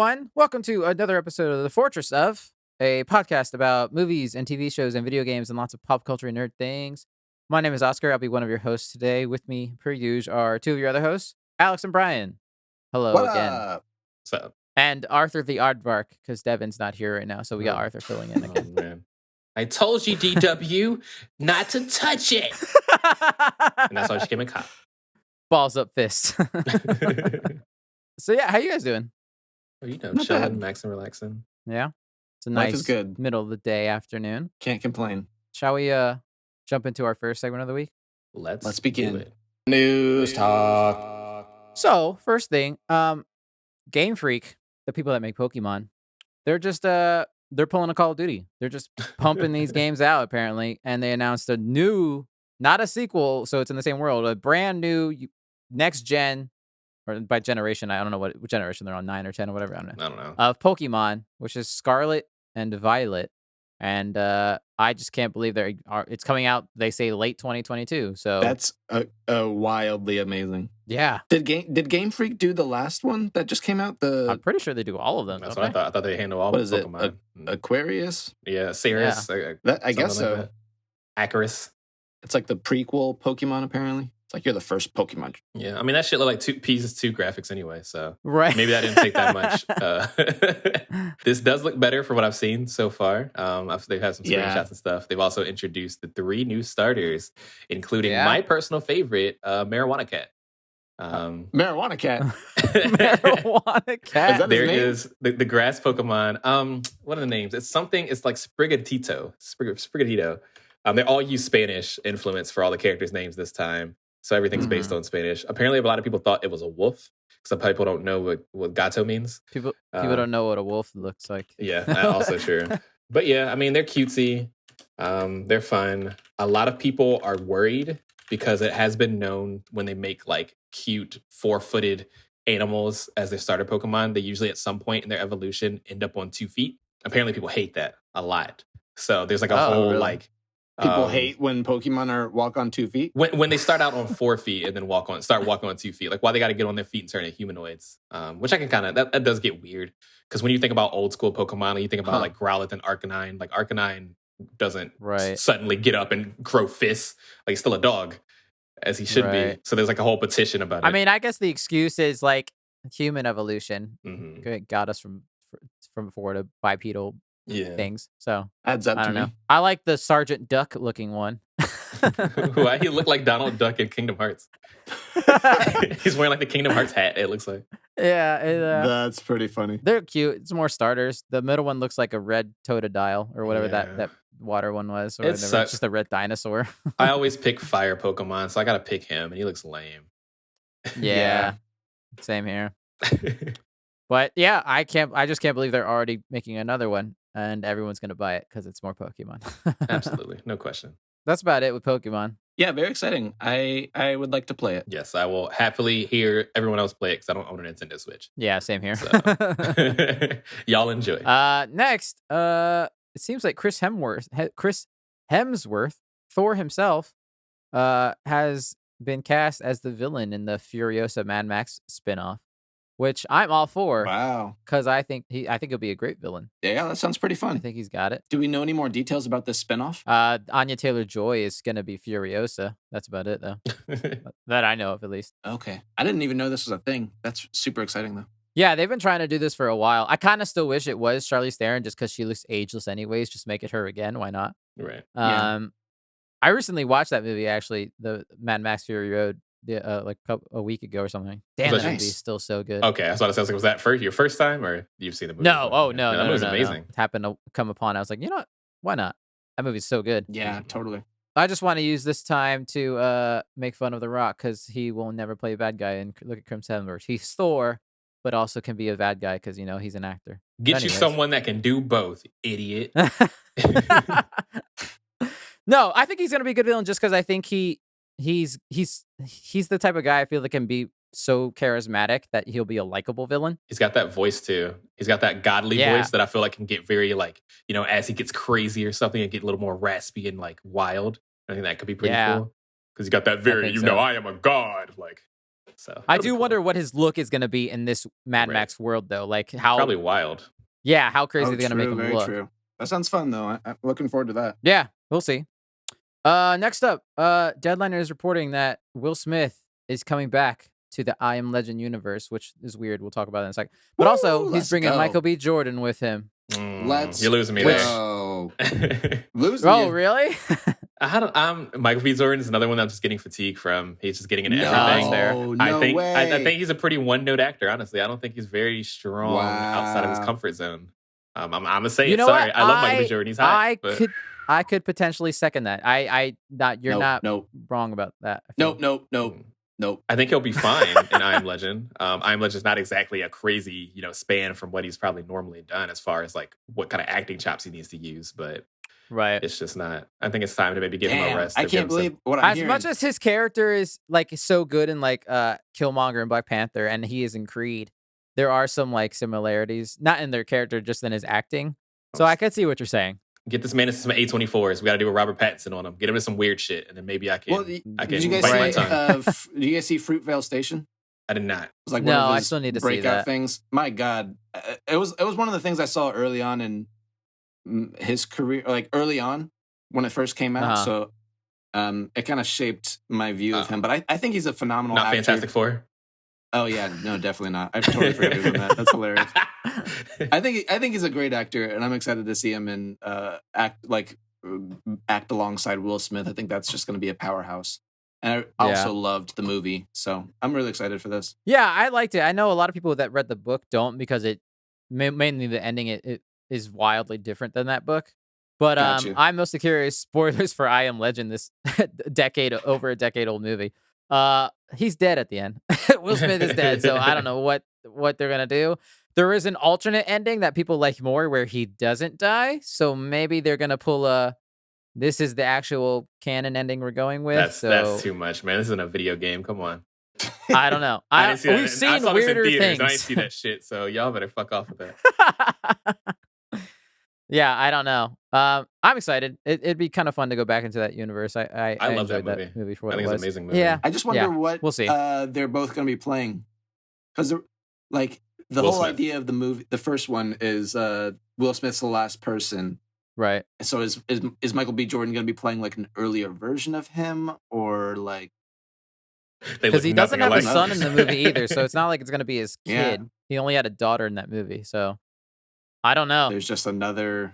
everyone. Welcome to another episode of the Fourtress of, a podcast about movies and TV shows and video games and lots of pop culture and nerd things. My name is Oscar. I'll be one of your hosts today. With me, per usual, are two of your other hosts, Alex and Brian. Hello What again. up? What's up? And Arthur the Aardvark, because Devin's not here right now, so we got Arthur filling in again. Oh, man. I told you, DW, not to touch it. And that's why she became a cop. Balls up fist. So yeah, how you guys doing? Oh, you know, Not chilling, bad. maxing, relaxing. Yeah? It's a Life nice is good. middle of the day afternoon. Can't complain. Shall we jump into our first segment of the week? Let's begin. do it. News talk. So, first thing, Game Freak, the people that make Pokemon, they're just they're pulling a Call of Duty. They're just pumping these games out apparently, and they announced a new, not a sequel, so it's in the same world, a brand new next gen, or by generation, I don't know what generation they're on, 9 or 10 or whatever, I don't know, I don't know. of Pokemon, which is Scarlet and Violet. And I just can't believe it's coming out, they say late 2022. So That's a wildly amazing. yeah, Did Game Freak do the last one that just came out? I'm pretty sure they do all of them. That's don't what I they? thought. I thought they handle all What of is it? Pokemon. Aquarius? Yeah, Saris. I guess so. Acarus. It's like the prequel Pokemon, apparently. It's like you're the first Pokemon. Yeah, I mean, that shit looked like two graphics anyway, so Right. maybe that didn't take that much. This does look better for what I've seen so far. They've had some screenshots and stuff. They've also introduced the 3 new starters, including my personal favorite, Marijuana Cat. Marijuana Cat. Marijuana Cat. Is that There his name? is the grass Pokemon. What are the names? It's like Sprigatito. Sprigatito. They all use Spanish influence for all the characters' names this time. So everything's based on Spanish. Apparently, a lot of people thought it was a wolf. Some people don't know what gato means. People don't know what a wolf looks like. Yeah, also true. But yeah, I mean, they're cutesy. They're fun. A lot of people are worried because it has been known when they make like cute 4-footed animals as their starter Pokemon, they usually at some point in their evolution end up on 2 feet. Apparently, people hate that a lot. So there's like a whole really? like People hate when Pokemon walk on 2 feet. when they start out on 4 feet and then start walking on 2 feet. Like why they got to get on their feet and turn into humanoids. Which I can kind of that does get weird because when you think about old school Pokemon, you think about like Growlithe and Arcanine. Like Arcanine doesn't suddenly get up and grow fists. Like he's still a dog, as he should be. So there's like a whole petition about it. I mean, I guess the excuse is like human evolution got us from 4 to bipedal things. So Adds up I to don't know. me. I like the Sergeant Duck looking one. Why he looked like Donald Duck in Kingdom Hearts. He's wearing like the Kingdom Hearts hat, it looks like. Yeah, That's pretty funny. they're cute. It's more starters. The middle one looks like a red Totodile or whatever that water one was. Or It's it's just a red dinosaur. I always pick fire Pokemon, so I gotta pick him, and he looks lame. Yeah. Same here. But yeah, I just can't believe they're already making another one, and everyone's gonna buy it because it's more Pokemon. Absolutely, no question. That's about it with Pokemon. Yeah, very exciting. I would like to play it. Yes, I will happily hear everyone else play it because I don't own a Nintendo Switch. Yeah, same here. So. Y'all enjoy. Next, it seems like Chris Hemsworth, Thor himself, has been cast as the villain in the Furiosa Mad Max spinoff, which I'm all for. Wow. Because I think he'll be a great villain. Yeah, that sounds pretty I fun. think he's got it. Do we know any more details about this spinoff? Anya Taylor-Joy is gonna be Furiosa. That's about it, though. That I know of, at least. Okay. I didn't even know this was a thing. That's super exciting, though. Yeah, they've been trying to do this for a while. I kind of still wish it was Charlize Theron, just because she looks ageless anyways. Just make it her again. Why not? Right. I recently watched that movie, actually, the Mad Max Fury Road, like a week ago or something. Damn, that movie is still so good. Okay, I thought it sounds like, was that your first time, or you've seen the movie? No, before? no, That movie's amazing. No. It happened to come upon. I was like, you know what? Why not? That movie's so good. Yeah, totally. I just want to use this time to make fun of The Rock because he will never play a bad guy. And look at Chris Hemsworth. He's Thor, but also can be a bad guy because he's an actor. Get you someone that can do both, idiot. No, I think he's gonna be a good villain just because I think he's the type of guy I feel that can be so charismatic that he'll be a likable villain. He's got that voice too. He's got that godly voice that I feel like can get very like, as he gets crazy or something, and get a little more raspy and like wild. I think that could be pretty cool. Because he's got that very, I am a god, like So I that'll be do cool. wonder what his look is going to be in this Mad Right. Max world, though. Like how, Probably wild. how crazy they're going to make him very look. true. That sounds fun though. I'm looking forward to that. Yeah, we'll see. Next up, Deadliner is reporting that Will Smith is coming back to the I Am Legend universe, which is weird. We'll talk about it in a second. But also, he's let's bringing go. Michael B. Jordan with him. Let's You're losing me go. there. Losing Oh, you. really? Michael B. Jordan is another one that I'm just getting fatigue from. He's just getting into No, everything. fair. I think way. I think he's a pretty one-note actor. Honestly, I don't think he's very strong outside of his Wow. comfort zone. I'm gonna say You it. know Sorry, what? I love Michael B. Jordan. He's hot. I could potentially second that. You're not Nope. wrong about that. I feel. Nope. I think he'll be fine in I Am Legend. I Am Legend is not exactly a crazy, span from what he's probably normally done as far as like what kind of acting chops he needs to use, but Right. it's just not. I think it's time to maybe give him a Damn, rest. I or give can't him some- believe what I'm As hearing. much as his character is like so good in like Killmonger and Black Panther, and he is in Creed, there are some like similarities, not in their character, just in his acting. So I could see what you're saying. Get this man into some A24s. We got to do a Robert Pattinson on him. Get him into some weird shit, and then maybe I can. Did you guys bite my see? tongue. Did you guys see Fruitvale Station? I did not. It was like No, one of I his still need to see breakout that. things. My God, it was one of the things I saw early on in his career, like early on when it first came out. Uh-huh. So it kind of shaped my view of him. But I think he's a phenomenal Not actor. Fantastic Four. Oh yeah, no, definitely not. I totally forgot he was in that. That's hilarious. I think he's a great actor, and I'm excited to see him in act alongside Will Smith. I think that's just going to be a powerhouse. And I also loved the movie, so I'm really excited for this. Yeah, I liked it. I know a lot of people that read the book don't because it mainly the ending it is wildly different than that book. But Gotcha. I'm mostly curious. Spoilers for I Am Legend, this over a decade old movie. He's dead at the end. Will Smith is dead, so I don't know what they're gonna do. There is an alternate ending that people like more where he doesn't die. So maybe they're gonna pull a. This is the actual canon ending we're going with. That's too much, man. This isn't a video game. Come on. I don't know. I didn't see that. We've I seen saw this in weirder theaters, things. and I didn't see that shit. So y'all better fuck off with that. Yeah, I don't know. I'm excited. It'd be kind of fun to go back into that universe. I love that enjoyed movie. for what I think it it's was. an amazing movie. Yeah, I just wonder what we'll see. They're both going to be playing, because like the Will whole Smith. idea of the movie, the first one is Will Smith's the last person. Right. So is Michael B. Jordan going to be playing like an earlier version of him, or like? Because he doesn't have a alike. son in the movie either, so it's not like it's gonna be his Yeah. kid. He only had a daughter in that movie, so I don't know. There's just another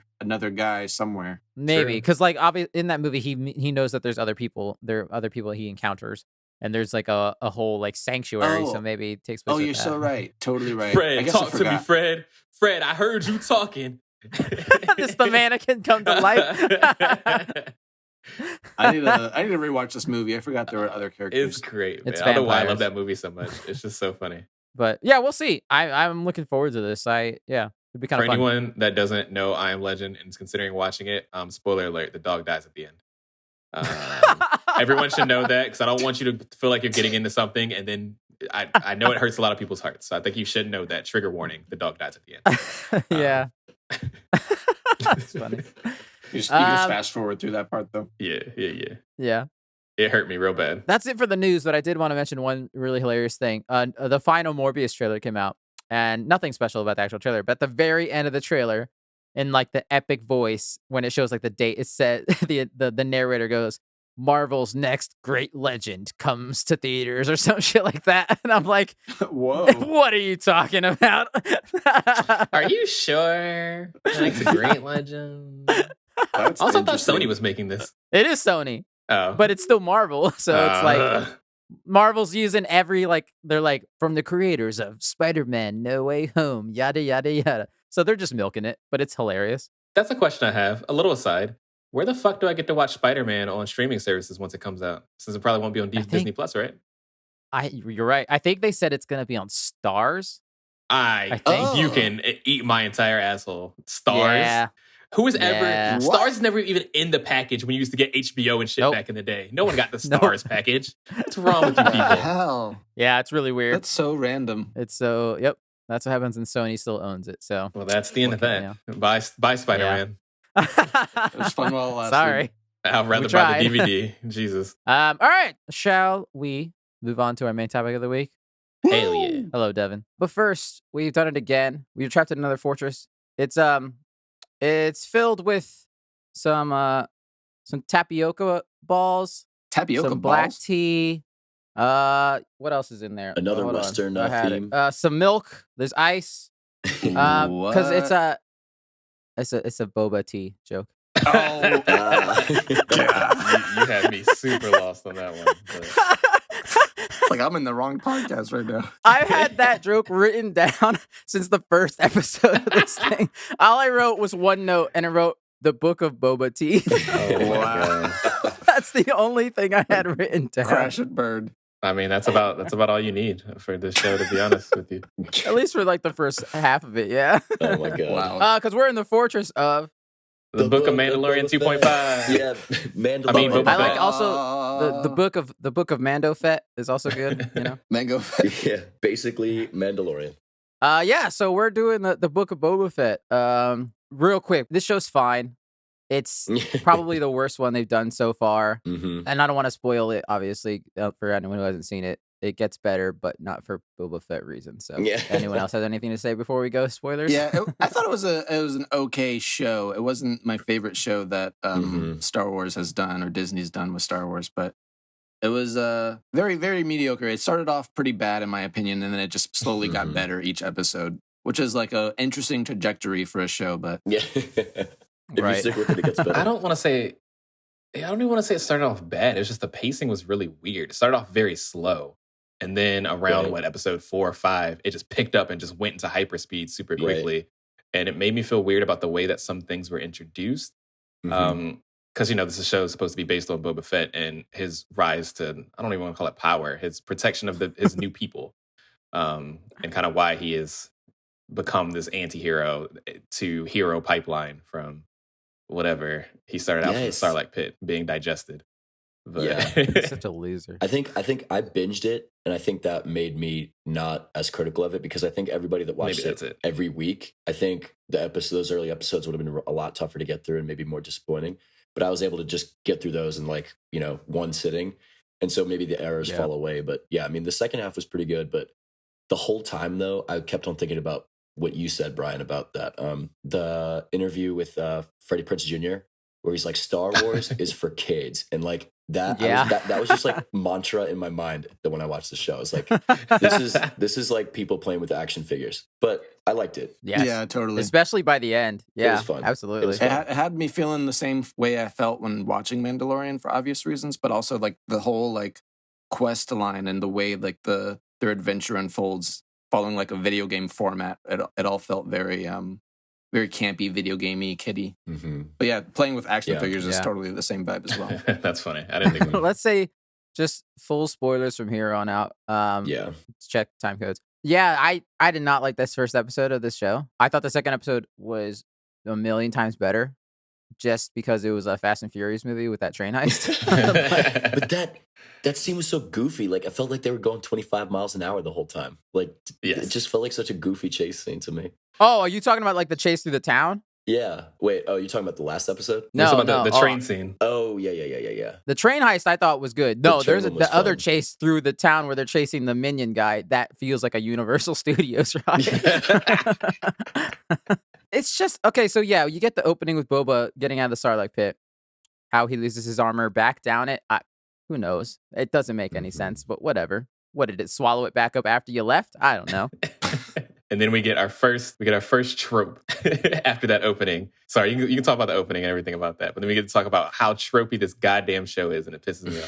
guy somewhere. Maybe True. because like in that movie, he knows that there's other people. There are other people he encounters, and there's like a whole like sanctuary. So Oh. maybe it takes place. Oh, with you're that. so right. Totally right. I Fred, guess I talk to me, forgot. Fred. Fred, I heard you talking. This the mannequin come to life. I need to rewatch this movie. I forgot there were other characters. It's great, man. It's I don't know why I vampires. love that movie so much. It's just so funny. But yeah, we'll see. I'm looking forward to this. It'd be kind For of fun. anyone that doesn't know I Am Legend and is considering watching it, spoiler alert, the dog dies at the end. Everyone should know that, because I don't want you to feel like you're getting into something and then I know it hurts a lot of people's hearts. So I think you should know that. Trigger warning, the dog dies at the end. Yeah. That's funny. You just fast forward through that part though. Yeah. Yeah. It hurt me real bad. That's it for the news, but I did want to mention one really hilarious thing. The final Morbius trailer came out, and nothing special about the actual trailer, but at the very end of the trailer, in like the epic voice, when it shows like the date, it said the narrator goes, "Marvel's next great legend comes to theaters," or some shit like that. And I'm like, Whoa. what are you talking about? Are you sure? That's a great legend. That's Also, I thought interesting. Sony was making this. It is Sony, Oh. but it's still Marvel. So it's like Marvel's using they're like, from the creators of Spider-Man No Way Home, yada, yada, yada. So they're just milking it, but it's hilarious. That's a question I have. A little aside. Where the fuck do I get to watch Spider-Man on streaming services once it comes out? Since it probably won't be on Disney Plus, right? You're right. I think they said it's going to be on Stars. I think. You can eat my entire asshole. Stars. Yeah. Who was Yeah. ever... What? Stars is never even in the package when you used to get HBO and shit Nope. back in the day. No one got the Nope. Stars package. What's wrong with you What the people? hell? Yeah, it's really weird. That's so random. It's so, yep. That's what happens, and Sony still owns it. So, Well, that's the end of Yeah. that. Bye, Spider-Man. It was fun while it lasted. Sorry. I'd rather We buy the tried. DVD. Jesus. All right. Shall we move on to our main topic of the week? Hell yeah. Hello, Devin. But first, we've done it again. We've trapped in another fortress. It's filled with some tapioca balls, Tapioca some black balls. tea. What else is in there? Another Hold on. Western I had theme. it. Some milk. There's ice. Because it's What? a boba tea joke. Oh, You had me super lost on that one. But it's like I'm in the wrong podcast right now. I've had that joke written down since the first episode of this thing. All I wrote was one note, and I wrote the Book of Boba Tea. oh my Wow. god. That's the only thing I had written down. Crash and burn. I mean, that's about all you need for this show, to be honest with you. At least for like the first half of it, yeah. Oh my god. Wow. Because we're in the fortress of. The Book of Book of Mandalorian Boba 2.5. Fett. Yeah, Mandalorian. I mean, Boba I like Fett. also the book of Mando Fett is also good. You know. Mango. Yeah, basically Mandalorian. Yeah. So we're doing the Book of Boba Fett. Real quick, this show's fine. It's probably the worst one they've done so far, Mm-hmm. and I don't want to spoil it. Obviously, for anyone who hasn't seen it, it gets better, but not for Boba Fett reasons. So, Yeah. anyone else has anything to say before we go? Spoilers. Yeah, I thought it was an okay show. It wasn't my favorite show that Mhm. Star Wars has done or Disney's done with Star Wars, but it was very, very mediocre. It started off pretty bad in my opinion, and then it just slowly got Mhm. better each episode, which is like a interesting trajectory for a show. But Yeah. If Right. you stick with it, it gets better. I don't want to say. I don't even want to say it started off bad. It's just the pacing was really weird. It started off very slow, and then around Right. episode 4 or 5, it just picked up and just went into hyperspeed super Right. quickly, and it made me feel weird about the way that some things were introduced. Mhm. Because this show is supposed to be based on Boba Fett and his rise to, I don't even want to call it power, his protection of his new people, and kind of why he has become this anti-hero to hero pipeline from whatever he started out from the Yes. Sarlacc pit being digested. But, Yeah. He's such a loser. I think I binged it, and I think that made me not as critical of it because I think everybody that watched Maybe that's it it. every week, I think those early episodes would have been a lot tougher to get through and maybe more disappointing. But I was able to just get through those in one sitting, and so maybe the errors Yeah. fall away. But yeah, I mean, the second half was pretty good, but the whole time though, I kept on thinking about what you said, Brian, about that the interview with Freddie Prinze Jr., where he's like, Star Wars is for kids, and like that, Yeah. that was just like mantra in my mind that when I watched the show, it's like this is like people playing with action figures, but I liked it. Yes. yeah, totally. Especially by the end. Yeah, was fun. absolutely. It was It had me feeling the same way I felt when watching Mandalorian for obvious reasons, but also like the whole like quest line and the way like their adventure unfolds following like a video game format. It all felt very very campy, video gamey, kiddie. Mm-hmm. But yeah, playing with action Yeah. figures is Yeah. totally the same vibe as well. That's funny. I didn't think of Let's say just full spoilers from here on out. Yeah, Let's check time codes. Yeah, I did not like this first episode of this show. I thought the second episode was a million times better, just because it was a Fast and Furious movie with that train heist. but that scene was so goofy. Like I felt like they were going 25 miles an hour the whole time. Like Yes. it just felt like such a goofy chase scene to me. Oh, are you talking about like the chase through the town? Yeah. Wait. Oh, you're talking about the last episode? It's No, about no. the train scene. Oh, yeah. The train heist I thought was good. The No, train there's one was the other fun. chase through the town where they're chasing the minion guy. That feels like a Universal Studios ride. It's just okay. So yeah, you get the opening with Boba getting out of the Sarlacc pit. How he loses his armor back down it. Who knows? It doesn't make any Mhm. sense. But whatever. What did it swallow it back up after you left? I don't know. And then we get our first trope after that opening. Sorry, you can talk about the opening and everything about that, but then we get to talk about how tropey this goddamn show is, and it pisses me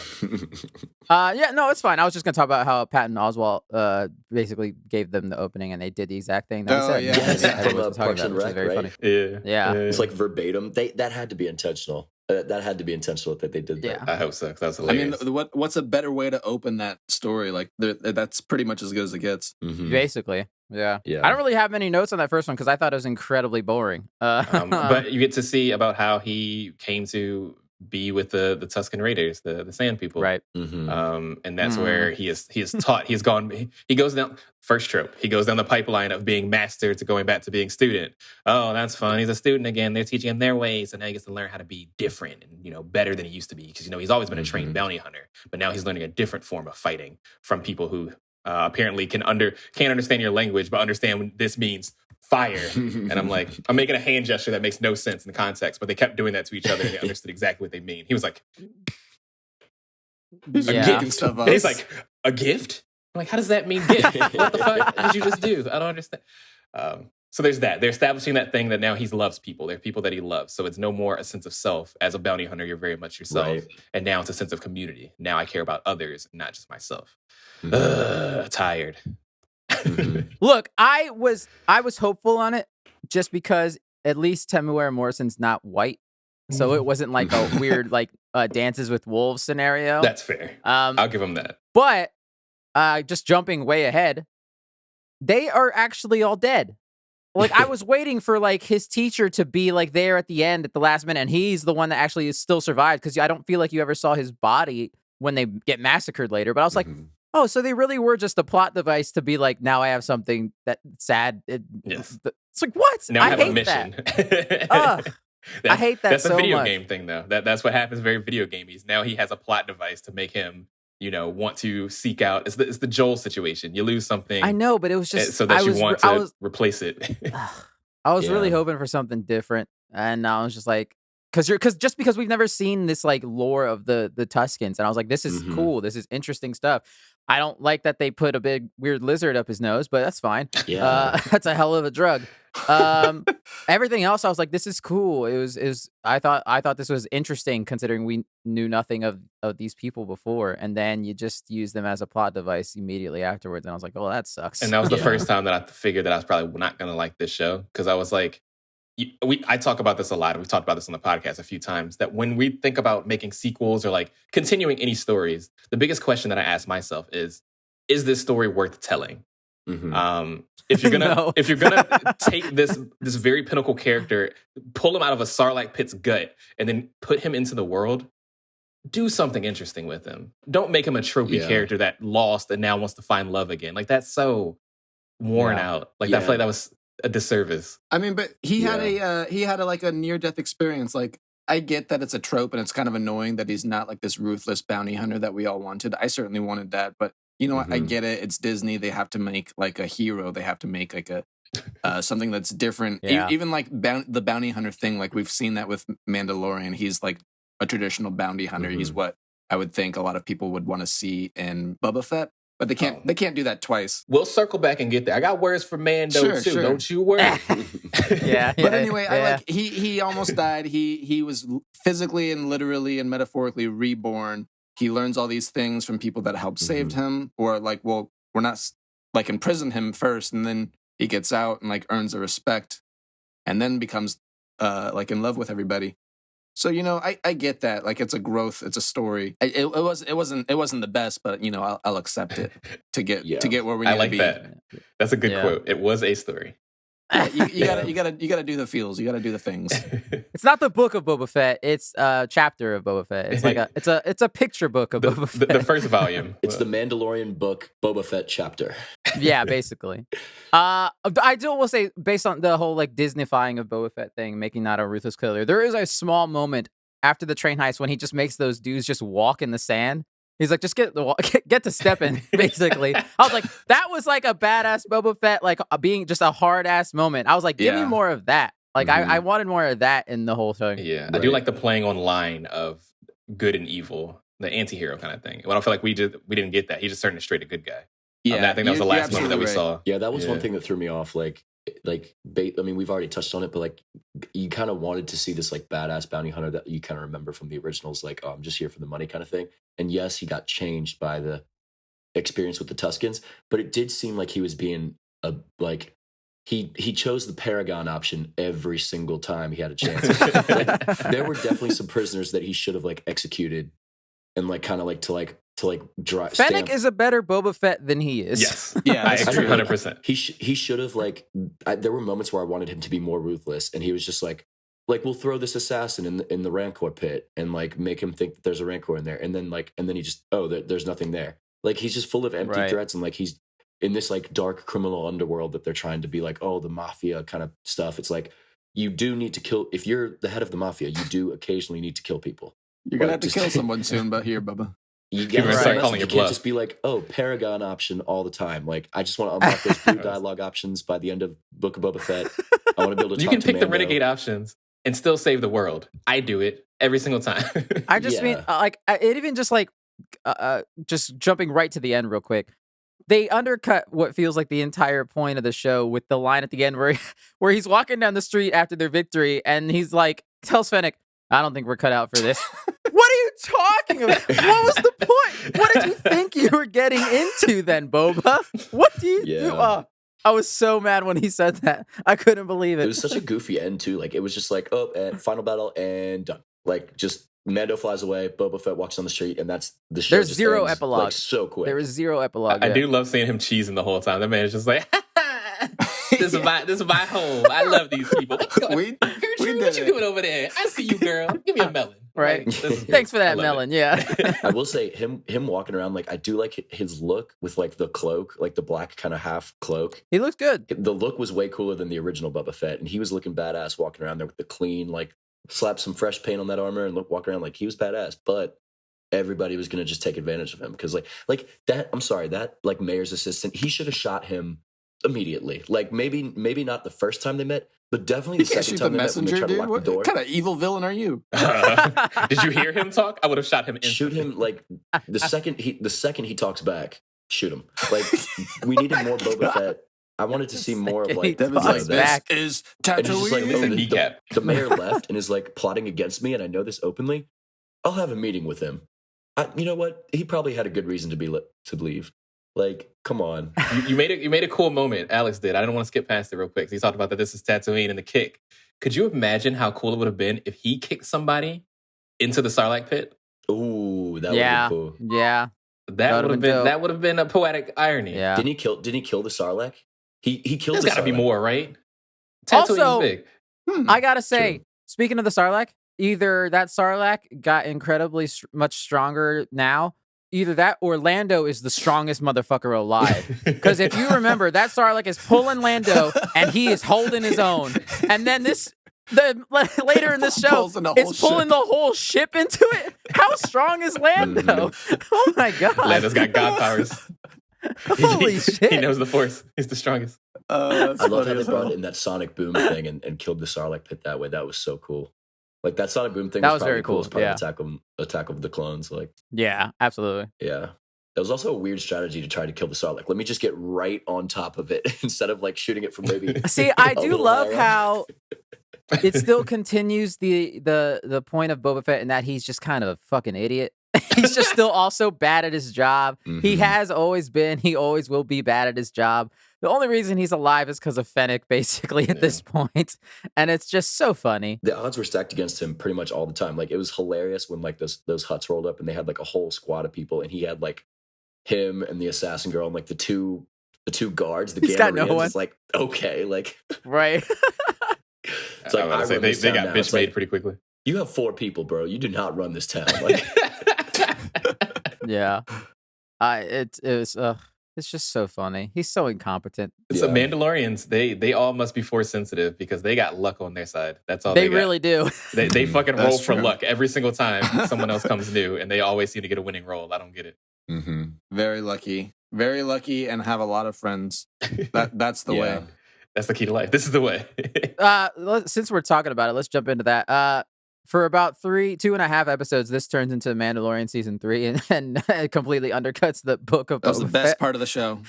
off. Yeah, no, it's fine. I was just gonna talk about how Patton Oswalt basically gave them the opening, and they did the exact thing that he Oh, said. yeah. Yes, Yeah. from Everyone's talking Parks about and it, which is Rec, very right? funny. Yeah, Yeah. It's like verbatim. That had to be intentional. That had to be intentional that they did that. Yeah. I hope so, 'cause that's I mean, hilarious. what's a better way to open that story? Like that's pretty much as good as it gets. Mhm. Basically, yeah. Yeah. I don't really have many notes on that first one because I thought it was incredibly boring. But you get to see about how he came to be with the Tusken Raiders, the Sand People, right. Mhm. And that's where he is taught. He goes down first trope. He goes down the pipeline of being master to going back to being student. Oh, that's fun. He's a student again. They're teaching him their ways, and now he gets to learn how to be different and better than he used to be. Because he's always been a trained Mhm. bounty hunter, but now he's learning a different form of fighting from people who apparently can't understand your language, but understand when this means fire. And I'm like, I'm making a hand gesture that makes no sense in the context, but they kept doing that to each other and they understood exactly what they mean. He was like, He's a Yeah. gift. stuff up. And he's like, a gift? I'm like, how does that mean gift? What the fuck did you just do? I don't understand. So there's that. They're establishing that thing that now he loves people. They're people that he loves. So it's no more a sense of self. As a bounty hunter, you're very much yourself. Right. And now it's a sense of community. Now I care about others, not just myself. Mhm. Tired. Mhm. Look, I was hopeful on it just because at least Temuera Morrison's not white, so it wasn't like a weird like Dances with Wolves scenario. That's fair. I'll give him that. But just jumping way ahead, they are actually all dead. Like I was waiting for like his teacher to be like there at the end at the last minute, and he's the one that actually is still survived because I don't feel like you ever saw his body when they get massacred later. But I was like, Mhm. oh, so they really were just a plot device to be like, now I have something that sad. Yes. It's like what? Now I have a hate mission. that. Ugh. I hate that That's so a video much. game thing, though. That's what happens. Very video gamey. Now he has a plot device to make him, want to seek out. It's the Joel situation. You lose something. I know, but it was just so that you want to replace it. I was really Yeah. hoping for something different, and I was just like, because we've never seen this like lore of the Tuskens, and I was like, this is Mhm. cool, this is interesting stuff. I don't like that they put a big weird lizard up his nose, but that's fine. Yeah. That's a hell of a drug. Everything else, I was like, this is cool. It was. I thought this was interesting considering we knew nothing of these people before, and then you just use them as a plot device immediately afterwards, and I was like, oh, that sucks. And that was the Yeah. first time that I figured that I was probably not going to like this show because I was like, I talk about this a lot. And we've talked about this on the podcast a few times that when we think about making sequels or like continuing any stories, the biggest question that I ask myself is this story worth telling? Mhm. If you're gonna No. if you're gonna take this very pinnacle character, pull him out of a Sarlacc pit's gut, and then put him into the world, do something interesting with him. Don't make him a tropey Yeah. character that lost and now wants to find love again. Like that's so worn Yeah. out. Like Yeah. I feel like that was a disservice. I mean, but he had Yeah. a like a near death experience. Like I get that it's a trope and it's kind of annoying that he's not like this ruthless bounty hunter that we all wanted. I certainly wanted that, but you know what? I Mhm. get it. It's Disney. They have to make like a hero. They have to make like a something that's different. Yeah. Even like the bounty hunter thing. Like we've seen that with Mandalorian. He's like a traditional bounty hunter. He's Mhm. what I would think a lot of people would want to see in Boba Fett. But they can't. Oh. They can't do that twice. We'll circle back and get there. I got words for Mando Sure, too. sure. Don't you worry. Yeah. But anyway, I yeah. like he almost died. He was physically and literally and metaphorically reborn. He learns all these things from people that helped saved him, or like, well, we're not like imprison him first, and then he gets out and like earns the respect, and then becomes like in love with everybody. So I get that. Like it's a growth, it's a story. It wasn't the best, but I'll accept it to get Yeah. where we need I like to be. that. That's a good Yeah. quote. It was a story. Yeah, you gotta do the feels. You gotta do the things. It's not the book of Boba Fett. It's a chapter of Boba Fett. It's like it's a picture book of Boba Fett. the first volume. It's the Mandalorian book Boba Fett chapter. Yeah, basically. I will say, based on the whole like Disneyfying of Boba Fett thing, making that a ruthless killer, there is a small moment after the train heist when he just makes those dudes just walk in the sand. He's like, just get to stepping, basically. I was like, that was like a badass Boba Fett, like being just a hard ass moment. I was like, give me Yeah. more of that. Like, Mhm. I wanted more of that in the whole thing. Yeah, I do like the playing on line of good and evil, the anti-hero kind of thing. Well, I feel like we didn't get that. He just turned straight a good guy. I think that was the last moment that we saw. Yeah, that was one Yeah. thing that threw me off. I mean, we've already touched on it, but like, you kind of wanted to see this like badass bounty hunter that you kind of remember from the originals, like, oh, I'm just here for the money kind of thing. And yes, he got changed by the experience with the Tuskens, but it did seem like he was being he chose the Paragon option every single time he had a chance. Like, there were definitely some prisoners that he should have like executed, and like kind of like to drive. Fennec is a better Boba Fett than he is. Yes. Yeah, I that's agree true. 100%. He should have there were moments where I wanted him to be more ruthless, and he was just like we'll throw this assassin in the Rancor pit and like make him think that there's a Rancor in there, and then he just there's nothing there. Like he's just full of empty Right. threats, and like he's in this like dark criminal underworld that they're trying to be like, oh, the mafia kind of stuff. It's like you do need to kill if you're the head of the mafia. You do occasionally need to kill people. You're gonna Like, have to just- kill someone soon, but here, Bubba. You People are gotta gonna send start a calling message. your You can't bluff. just be like, oh, Paragon option all the time. Like, I just want to unlock those blue dialogue options by the end of Book of Boba Fett. I want to be able to You talk can to pick the Mando. renegade options and still save the world. I do it every single time. I just mean, Yeah. it even just like, just jumping right to the end real quick. They undercut what feels like the entire point of the show with the line at the end where where he's walking down the street after their victory and he's like, tells Fennec, I don't think we're cut out for this. What are you talking about? What was the point? What did you think you were getting into then, Boba? What do you do? Yeah. I was so mad when he said that. I couldn't believe it. It was such a goofy end too. Like, it was just like, oh, and final battle and done. Like, just Mando flies away, Boba Fett walks on the street, and that's the show. There's just zero ends, epilogue. like, so quick. There was zero epilogue. I do love seeing him cheesing the whole time. That man is just like, this is my home. I love these people. We Gertrude, did what you it. doing over there? I see you, girl. Give me a melon. Right. Like, this is good. Thanks for I that love melon. it. Yeah. I will say him walking around, like, I do like his look with like the cloak, like the black kind of half cloak. He looks good. The look was way cooler than the original Boba Fett, and he was looking badass walking around there with the clean, like, slap some fresh paint on that armor and walk around like he was badass. But everybody was gonna just take advantage of him because like that. I'm sorry, that like mayor's assistant, he should have shot him immediately. Like, maybe not the first time they met, but definitely You the can't second shoot the time they met when they messenger, tried to dude. lock What the door. kind of evil villain are you? Did you hear him talk? I would have shot him instantly. Shoot him like the second he talks back. Shoot him. Like, we needed more Boba Fett. I wanted to see more of like Second he Devin's like, talks this back. is And it's just like, Tatooine. It's a oh, kneecap. the mayor left and is like plotting against me, and I know this openly. I'll have a meeting with him. You know what? He probably had a good reason to leave. Like, come on. You made a cool moment. Alex did. I didn't want to skip past it real quick. He talked about that this is Tatooine and the kick. Could you imagine how cool it would have been if he kicked somebody into the Sarlacc pit? Ooh, that would Yeah. be cool. Yeah. That would have been dope. that would have been a poetic irony. Yeah. Didn't he kill the Sarlacc? He killed There's the got to be Sarlacc. more, right? Also, Tatooine's big. I gotta say, True. speaking of the Sarlacc, either that Sarlacc got incredibly much stronger now, either that or Lando is the strongest motherfucker alive. Because if you remember, that Sarlacc is pulling Lando and he is holding his own. And then later in this show, Pulls in the whole it's pulling ship. the whole ship into it. How strong is Lando? Oh my god! Lando's got god powers. Holy shit! He knows the Force. He's the strongest. That's I love how funny they as brought hell. in that sonic boom thing and killed the Sarlacc pit that way. That was so cool. Like, that sonic boom thing That was was probably very the coolest cool, part of Attack of the Clones. Like, Yeah, absolutely. yeah. That was also a weird strategy to try to kill the Sarlacc. Let me just get right on top of it instead of like shooting it from maybe. See, I a do little love higher how it still continues the point of Boba Fett in that he's just kind of a fucking idiot. He's just still also bad at his job. He Mhm. has always been. He always will be bad at his job. The only reason he's alive is because of Fennec, basically, at this point. And it's just so funny. The odds were stacked against him pretty much all the time. Like, it was hilarious when like those huts rolled up and they had like a whole squad of people, and he had like him and the assassin girl and like the two guards. The He's got no Gamorreans. one. It's like, okay, like Right. it's like, I was about to say, run this they town got now. bitch It's made like, pretty quickly. you have 4 people, bro. You do not run this town. Like, Yeah. It's just so funny. He's so incompetent. So Yeah. Mandalorians, they all must be Force sensitive because they got luck on their side. That's all They got. really do. They fucking That's roll for true. luck every single time someone else comes new, and they always seem to get a winning roll. I don't get it. mhm. Very lucky, and have a lot of friends. That's the Yeah. way. That's the key to life. This is the way. Since we're talking about it, let's jump into that. For about 2.5 episodes, this turns into Mandalorian season 3, and it completely undercuts the Book of That was the Boba best Fett. part of the show.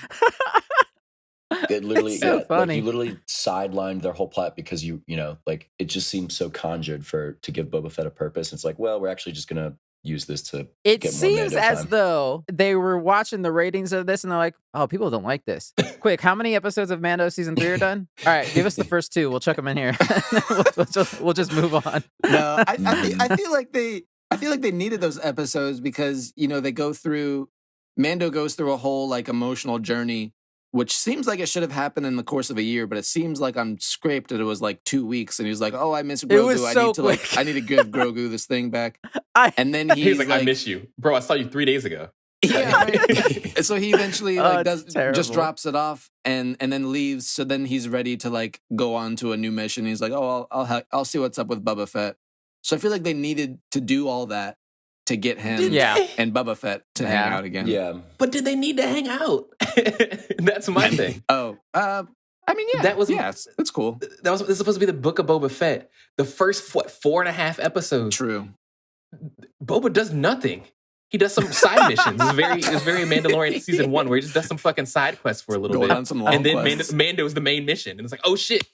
It literally, It's so like, funny. you literally sidelined their whole plot because you know, like, it just seems so conjured to give Boba Fett a purpose. It's like, well, we're actually just gonna use this to It get more seems Mando as time. though they were watching the ratings of this and they're like, oh, people don't like this. Quick, how many episodes of Mando season 3 are done? All right, give us the first 2. We'll chuck them in here. we'll just move on. No, I feel like they needed those episodes because Mando goes through a whole like emotional journey, which seems like it should have happened in the course of a year, but it seems like I'm scraped that it was like 2 weeks, and he was like, "Oh, I miss Grogu. was so quick. I need to give Grogu this thing back." I- And then He's like, I miss you, bro. I saw you 3 days ago. Yeah, right. And so he eventually like it's just terrible. drops it off and then leaves. So then he's ready to like go on to a new mission. He's like, "Oh, I'll see what's up with Boba Fett." So I feel like they needed to do all that to get him Did Yeah. they? and Boba Fett to hang Yeah. out again. Yeah. But did they need to hang out? That's my thing. Oh, I mean, yeah, That was- that's cool. This is supposed to be the Book of Boba Fett. The first 4.5 episodes. True. Boba does nothing. He does some side missions. It's very Mandalorian season 1 where he just does some fucking side quests for a little Going bit. on some long And then quests. Mando's the main mission. And it's like, oh shit.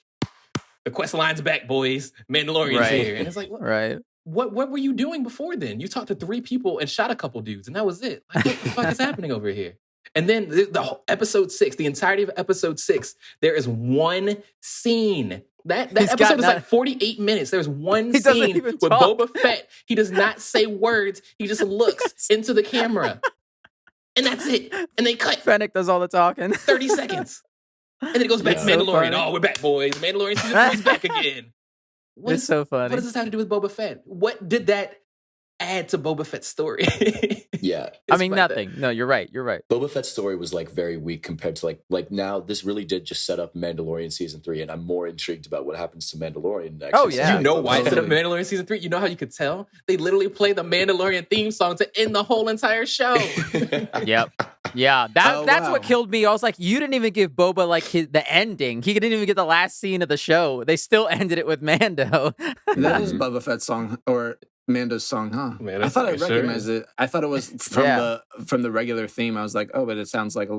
The quest line's back, boys. Mandalorian's Right. here. And it's like, Right. what were you doing before then? You talked to 3 people and shot a couple dudes, and that was it. Like, what the fuck is happening over here? And then the whole episode 6, the entirety of episode 6, there is one scene. That He's got episode is not- like 48 minutes. There's one He doesn't scene even with talk. Boba Fett. He does not say words. He just looks into the camera. And that's it. And they cut Fennec does all the talking. 30 seconds. And then it goes back Yeah. to Mandalorian. So funny. Oh, we're back, boys. Mandalorian season 3 is back again. What It's so funny. what does this have to do with Boba Fett? What did that add to Boba Fett's story? Yeah. I It's mean, my nothing. No, you're right. You're right. Boba Fett's story was like very weak compared to like now this really did just set up Mandalorian season 3, and I'm more intrigued about what happens to Mandalorian next. Oh, season. yeah. You know why instead of Totally. Mandalorian season 3? You know how you could tell? They literally play the Mandalorian theme song to end the whole entire show. Yep. Yeah. That's wow. what killed me. I was like, you didn't even give Boba like the ending. He didn't even get the last scene of the show. They still ended it with Mando. That is Boba Fett's song or Mando's song, huh? Man, I that's thought I it sure recognized is. it. I thought it was from Yeah. the regular theme. I was like, oh, but it sounds like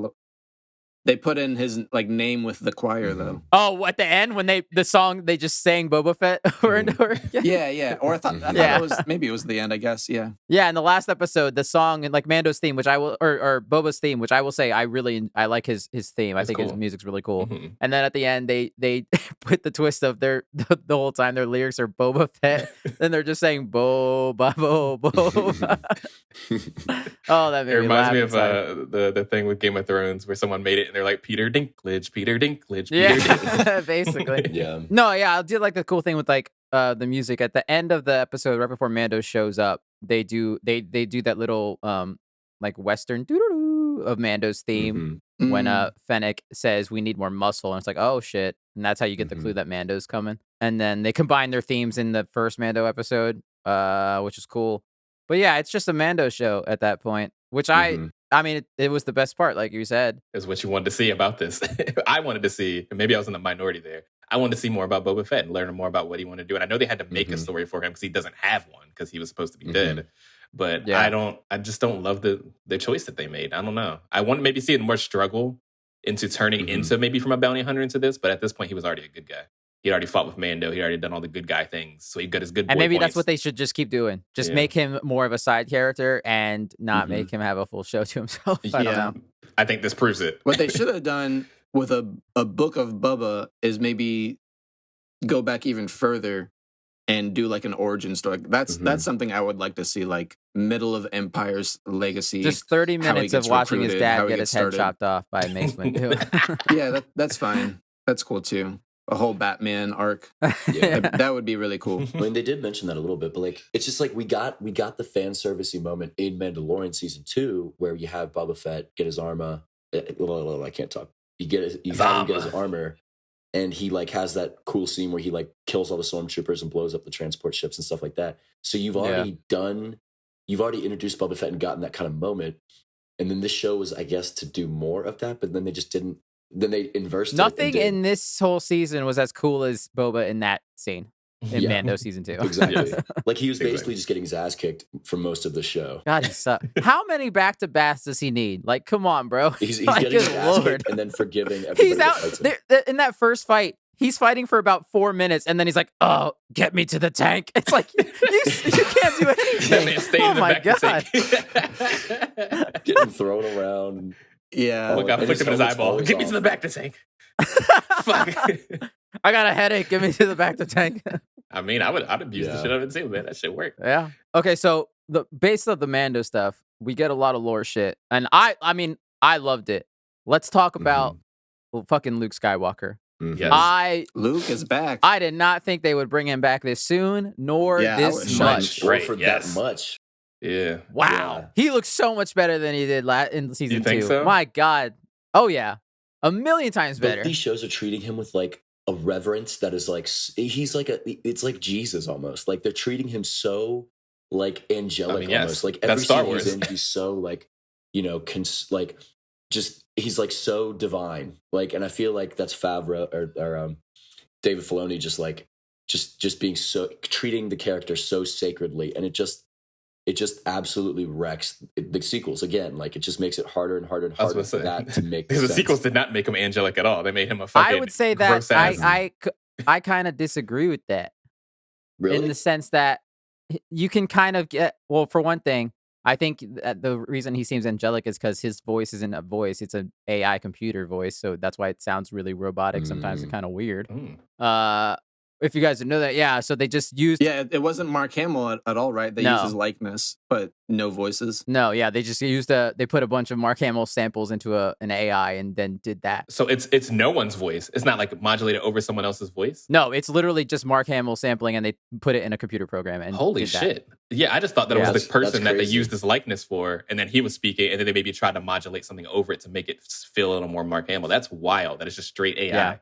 they put in his like name with the choir though. Oh, at the end when the song they just sang Boba Fett over and over again. Yeah. Or I thought Yeah. it was maybe it was the end. I guess. Yeah. Yeah, in the last episode, the song and like Mando's theme, which I will, or Boba's theme, which I will say, I like his theme. I It's think his cool. music's really cool. Mhm. And then at the end, they put the twist of the whole time their lyrics are Boba Fett, then they're just saying Boba Boba. Oh, that made It me reminds laugh me of inside. the thing with Game of Thrones where someone made it and they're like, Peter Dinklage, Peter Dinklage, Peter Dinklage. Yeah, basically. Yeah. No, yeah, I did like the cool thing with like the music at the end of the episode, right before Mando shows up. They do that little like Western doo-doo-doo of Mando's theme when Fennec says we need more muscle, and it's like, oh shit, and that's how you get the clue that Mando's coming. And then they combine their themes in the first Mando episode, which is cool. But yeah, it's just a Mando show at that point, which I mean, it was the best part, like you said. Is what you wanted to see about this. I wanted to see, and maybe I was in the minority there. I wanted to see more about Boba Fett and learn more about what he wanted to do. And I know they had to make a story for him because he doesn't have one because he was supposed to be dead. But Yeah. I just don't love the choice that they made. I don't know. I want to maybe see it more struggle into turning into maybe from a bounty hunter into this. But at this point, he was already a good guy. He'd already fought with Mando. He'd already done all the good guy things. So he got his good boy And maybe points. that's what they should just keep doing. Just Yeah. make him more of a side character and not make him have a full show to himself. I don't know. I think this proves it. What they should have done with a book of Bubba is maybe go back even further and do like an origin story. That's something I would like to see, like middle of Empire's legacy. Just 30 how he minutes of gets watching his recruited, how dad he get gets his head started. chopped off by Mace Windu. Yeah, that's fine. That's cool too. A whole Batman arc. Yeah. That would be really cool. I mean, they did mention that a little bit, but like, it's just like we got the fan servicey moment in Mandalorian season 2 where you have Boba Fett get his armor. I can't talk. You have him get his armor, and he like has that cool scene where he like kills all the stormtroopers and blows up the transport ships and stuff like that. So you've already introduced Boba Fett and gotten that kind of moment, and then this show was, I guess, to do more of that, but then they just didn't. Then they inversed it. Nothing in this whole season was as cool as Boba in that scene in Yeah. Mando season 2. Exactly. Like he was Exactly. basically just getting his ass kicked for most of the show. God, he sucks. How many back-to-backs does he need? Like, come on, bro. He's My getting his good ass Lord. kicked and then forgiving everybody. He's that out fights him. there in that first fight. He's fighting for about 4 minutes, and then he's like, "Oh, get me to the tank." It's like you can't do That anything. man stayed Oh in the my back god! to tank. Getting thrown around. Yeah. Look, I And flicked his him in his helmet's eyeball. always Get me to off. the back to tank. Fuck. I got a headache. Get me to the back to tank. I mean, I'd abuse the Yeah. shit out of it too, man. That shit worked. Yeah. Okay, so the base of the Mando stuff, we get a lot of lore shit, and I mean, I loved it. Let's talk about fucking Luke Skywalker. Yes. Luke is back. I did not think they would bring him back this soon, nor Yeah, I was this shocked. much. Or Right, for yes. that much. Yeah. Wow, he looks so much better than he did in season You think 2. so? My God. Oh yeah, a million times Both better. these shows are treating him with like a reverence that is like, he's like it's like Jesus almost. Like they're treating him so like angelic yes, almost. Like that's every Star scene he's Wars. in, he's so like, like just he's like so divine. Like, and I feel like that's Favreau or David Filoni just being so treating the character so sacredly, and it just absolutely wrecks the sequels again. Like it just makes it harder and harder and I was harder gonna for say, that to make because the sense. sequels did not make him angelic at all. They made him a fucking I would say that gross ass. I kind of disagree with that. Really? In the sense that you can kind of get, well, for one thing, I think that the reason he seems angelic is because his voice isn't a voice; it's an AI computer voice, so that's why it sounds really robotic. Sometimes it's kind of weird. If you guys didn't know that, yeah. So they just used it wasn't Mark Hamill at all, right? They used his likeness, but no voices. No, yeah, they just used they put a bunch of Mark Hamill samples into an AI and then did that. So it's no one's voice. It's not like modulated over someone else's voice. No, it's literally just Mark Hamill sampling, and they put it in a computer program. And holy shit! Yeah, I just thought that it was the person that they used this likeness for, and then he was speaking, and then they maybe tried to modulate something over it to make it feel a little more Mark Hamill. That's wild. That is just straight AI. Yeah.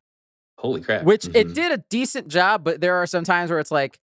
Holy crap! Which it did a decent job, but there are some times where it's like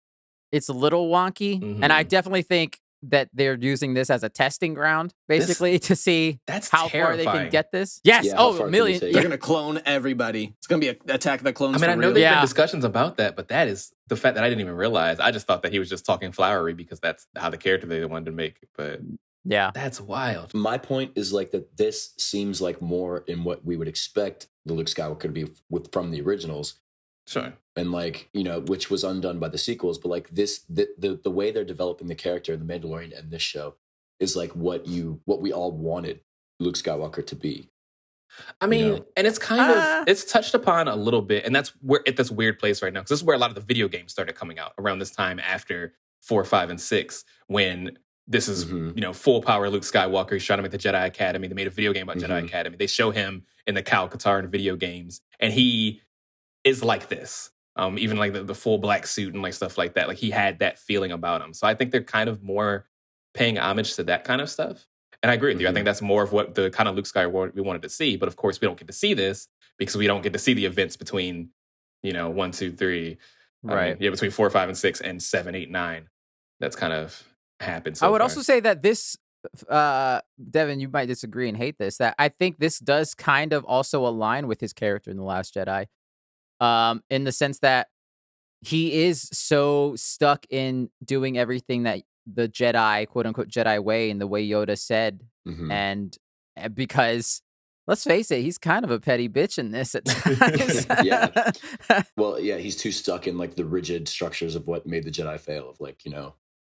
it's a little wonky, and I definitely think that they're using this as a testing ground, basically, to see how far they can get this. Yes. Yeah, a million. They're gonna clone everybody. It's gonna be an Attack of the Clones. I mean, I know real. there's been discussions about that, but that is the fact that I didn't even realize. I just thought that he was just talking flowery because that's how the character they wanted to make. But yeah, that's wild. My point is like that this seems like more in what we would expect the Luke Skywalker to be from the originals. Sure. And like, which was undone by the sequels, but like the way they're developing the character in The Mandalorian and this show is like what we all wanted Luke Skywalker to be. I mean, and it's kind of it's touched upon a little bit, and that's where at this weird place right now, because this is where a lot of the video games started coming out around this time after 4, 5, and 6, when this is full power Luke Skywalker. He's trying to make the Jedi Academy. They made a video game about Jedi Academy. They show him in the Cal Katarn video games, and he is like this. Even like the full black suit and like stuff like that. Like he had that feeling about him. So I think they're kind of more paying homage to that kind of stuff. And I agree with you. I think that's more of what the kind of Luke Skywalker we wanted to see. But of course, we don't get to see this because we don't get to see the events between, 1, 2, 3. Right. Between 4, 5, and 6 and 7, 8, 9. That's kind of happened so I would far. also say that this, Devin, you might disagree and hate this, that I think this does kind of also align with his character in The Last Jedi. In the sense that he is so stuck in doing everything that the Jedi, quote unquote, Jedi way and the way Yoda said. And because let's face it, he's kind of a petty bitch in this at times. Yeah. Well, yeah, he's too stuck in like the rigid structures of what made the Jedi fail of like,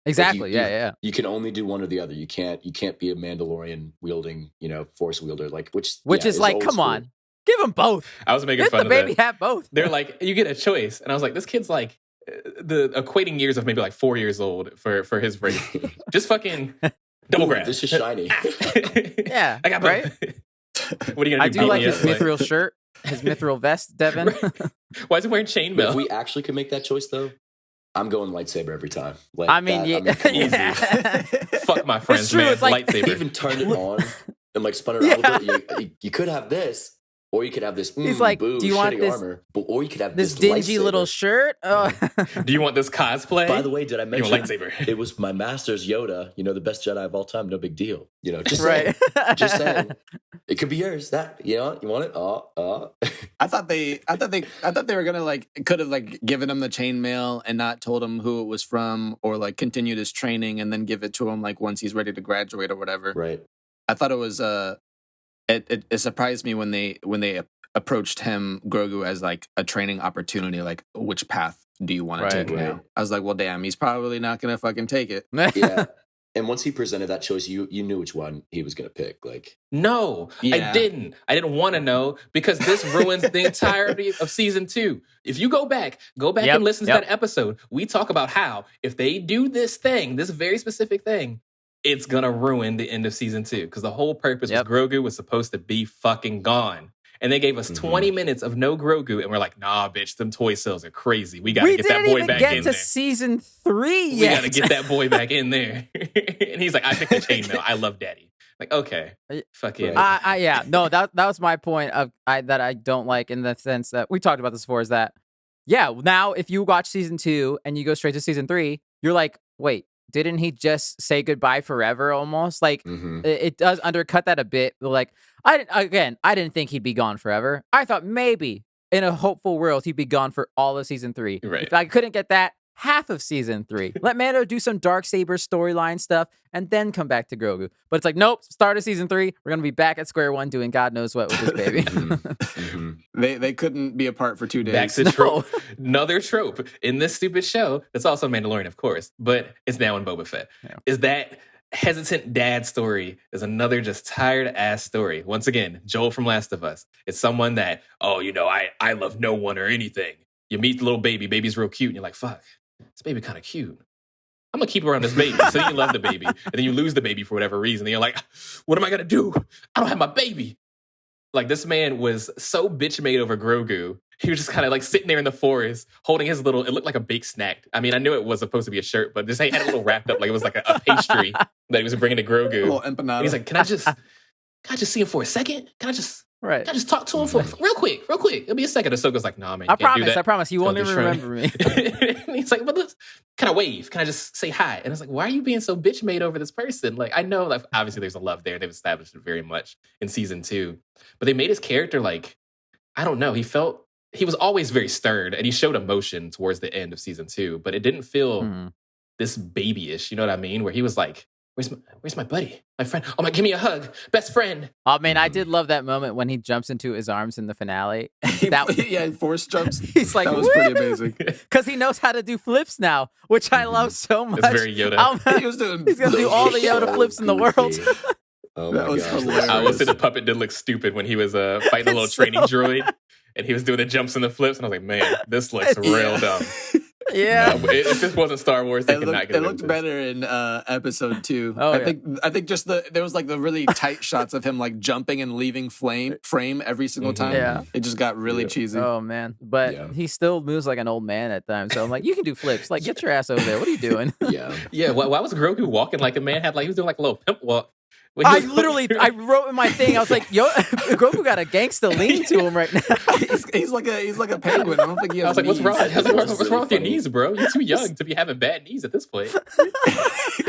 Exactly. Like you can only do one or the other. You can't be a Mandalorian wielding, Force wielder, like which is like, come school. on. Give them both. I was making Let fun the of baby that. have both. They're like, you get a choice. And I was like, this kid's like the equating years of maybe like 4 years old for his race. Just fucking double grab. This is shiny. Yeah. I got right. What are you gonna do? I do like his mithril shirt, his mithril vest, Devin. Why is he wearing chainmail? If we actually could make that choice though, I'm going lightsaber every time. Like I mean, come on. Fuck my friends, true, man. it's like- Lightsaber. Even turn it on and like spun it around a little bit. You could have this. Or you could have this He's like, boo, do you want shitty this- armor. Or you could have this dingy lightsaber. little shirt. Oh. Do you want this cosplay? By the way, did I You mention want lightsaber? it was my master's Yoda, the best Jedi of all time, no big deal. Just Right. saying. Just saying. It could be yours. That you want it? I thought they were gonna like could have like given him the chainmail and not told him who it was from, or like continued his training and then give it to him like once he's ready to graduate or whatever. Right. I thought it was it surprised me when they approached him, Grogu, as like a training opportunity, like which path do you want to take now? Right. I was like, well, damn, he's probably not gonna fucking take it. Yeah. And once he presented that choice, you knew which one he was gonna pick. Like, No, Yeah. I didn't. I didn't want to know because this ruins the entirety of season 2. If you go back Yep, and listen to yep. that episode. We talk about how if they do this thing, this very specific thing, it's gonna ruin the end of season 2 because the whole purpose Yep. was Grogu was supposed to be fucking gone. And they gave us 20 minutes of no Grogu, and we're like, nah, bitch, them toy cells are crazy. We gotta get that didn't boy even back get in to there. season 3 We yet. gotta get that boy back in there. And he's like, I picked the chainmail. I love daddy. Like, okay. Fucking Right. Yeah, no, that was my point of that I don't like in the sense that we talked about this before. Is that now if you watch season 2 and you go straight to season 3, you're like, wait, didn't he just say goodbye forever almost? Like, it does undercut that a bit. Like, I didn't think he'd be gone forever. I thought maybe in a hopeful world he'd be gone for all of season 3. Right. If I couldn't get that, half of season 3. Let Mando do some Darksaber storyline stuff and then come back to Grogu. But it's like, nope, start of season 3. We're gonna be back at square one doing God knows what with this baby. They couldn't be apart for 2 days. Back to trope. Another trope in this stupid show that's also Mandalorian, of course, but it's now in Boba Fett. Yeah. Is that hesitant dad story is another just tired ass story. Once again, Joel from Last of Us. It's someone that, I love no one or anything. You meet the little baby's real cute, and you're like, fuck, this baby kind of cute. I'm gonna keep around this baby. So you love the baby, and then you lose the baby for whatever reason. And you're like, what am I gonna do? I don't have my baby. Like, this man was so bitch made over Grogu. He was just kind of like sitting there in the forest, holding his little, it looked like a baked snack. I mean, I knew it was supposed to be a shirt, but just he had it a little wrapped up like it was like a pastry that he was bringing to Grogu. A little empanada. And he's like, can I just see him for a second? Can I just talk to him for real quick? It'll be a second. Ahsoka's like, nah, man. I promise. You won't even remember me. And he's like, but look, can I wave? Can I just say hi? And it's like, why are you being so bitch made over this person? Like, I know, like, obviously there's a love there. They've established it very much in season 2, but they made his character like, I don't know. He was always very stern, and he showed emotion towards the end of season 2, but it didn't feel this babyish. You know what I mean? Where he was like, Where's my buddy? My friend? Oh my, give me a hug. Best friend. Oh man, I did love that moment when he jumps into his arms in the finale. Yeah, force jumps. He's like, that was pretty amazing. Because he knows how to do flips now, which I love so much. It's very Yoda. He's gonna do all the Yoda flips in the world. Oh that my was gosh. hilarious. I would say the puppet did look stupid when he was fighting a little training droid, and he was doing the jumps and the flips, and I was like, man, this looks real dumb. Yeah. No, if this wasn't Star Wars, they could not get it looked better in episode 2. I think just there was like the really tight shots of him like jumping and leaving frame every single time. Yeah. It just got really cheesy. Oh man. But he still moves like an old man at times. So I'm like, you can do flips. Like, get your ass over there. What are you doing? Yeah. Why was Grogu walking like a man? He was doing like a little pimp walk. I wrote in my thing, I was like, yo, Grogu got a gangsta lean to him right now. he's like a penguin. I don't think he has I was like, what's wrong? knees. What's wrong with your knees, bro? You're too young to be having bad knees at this point.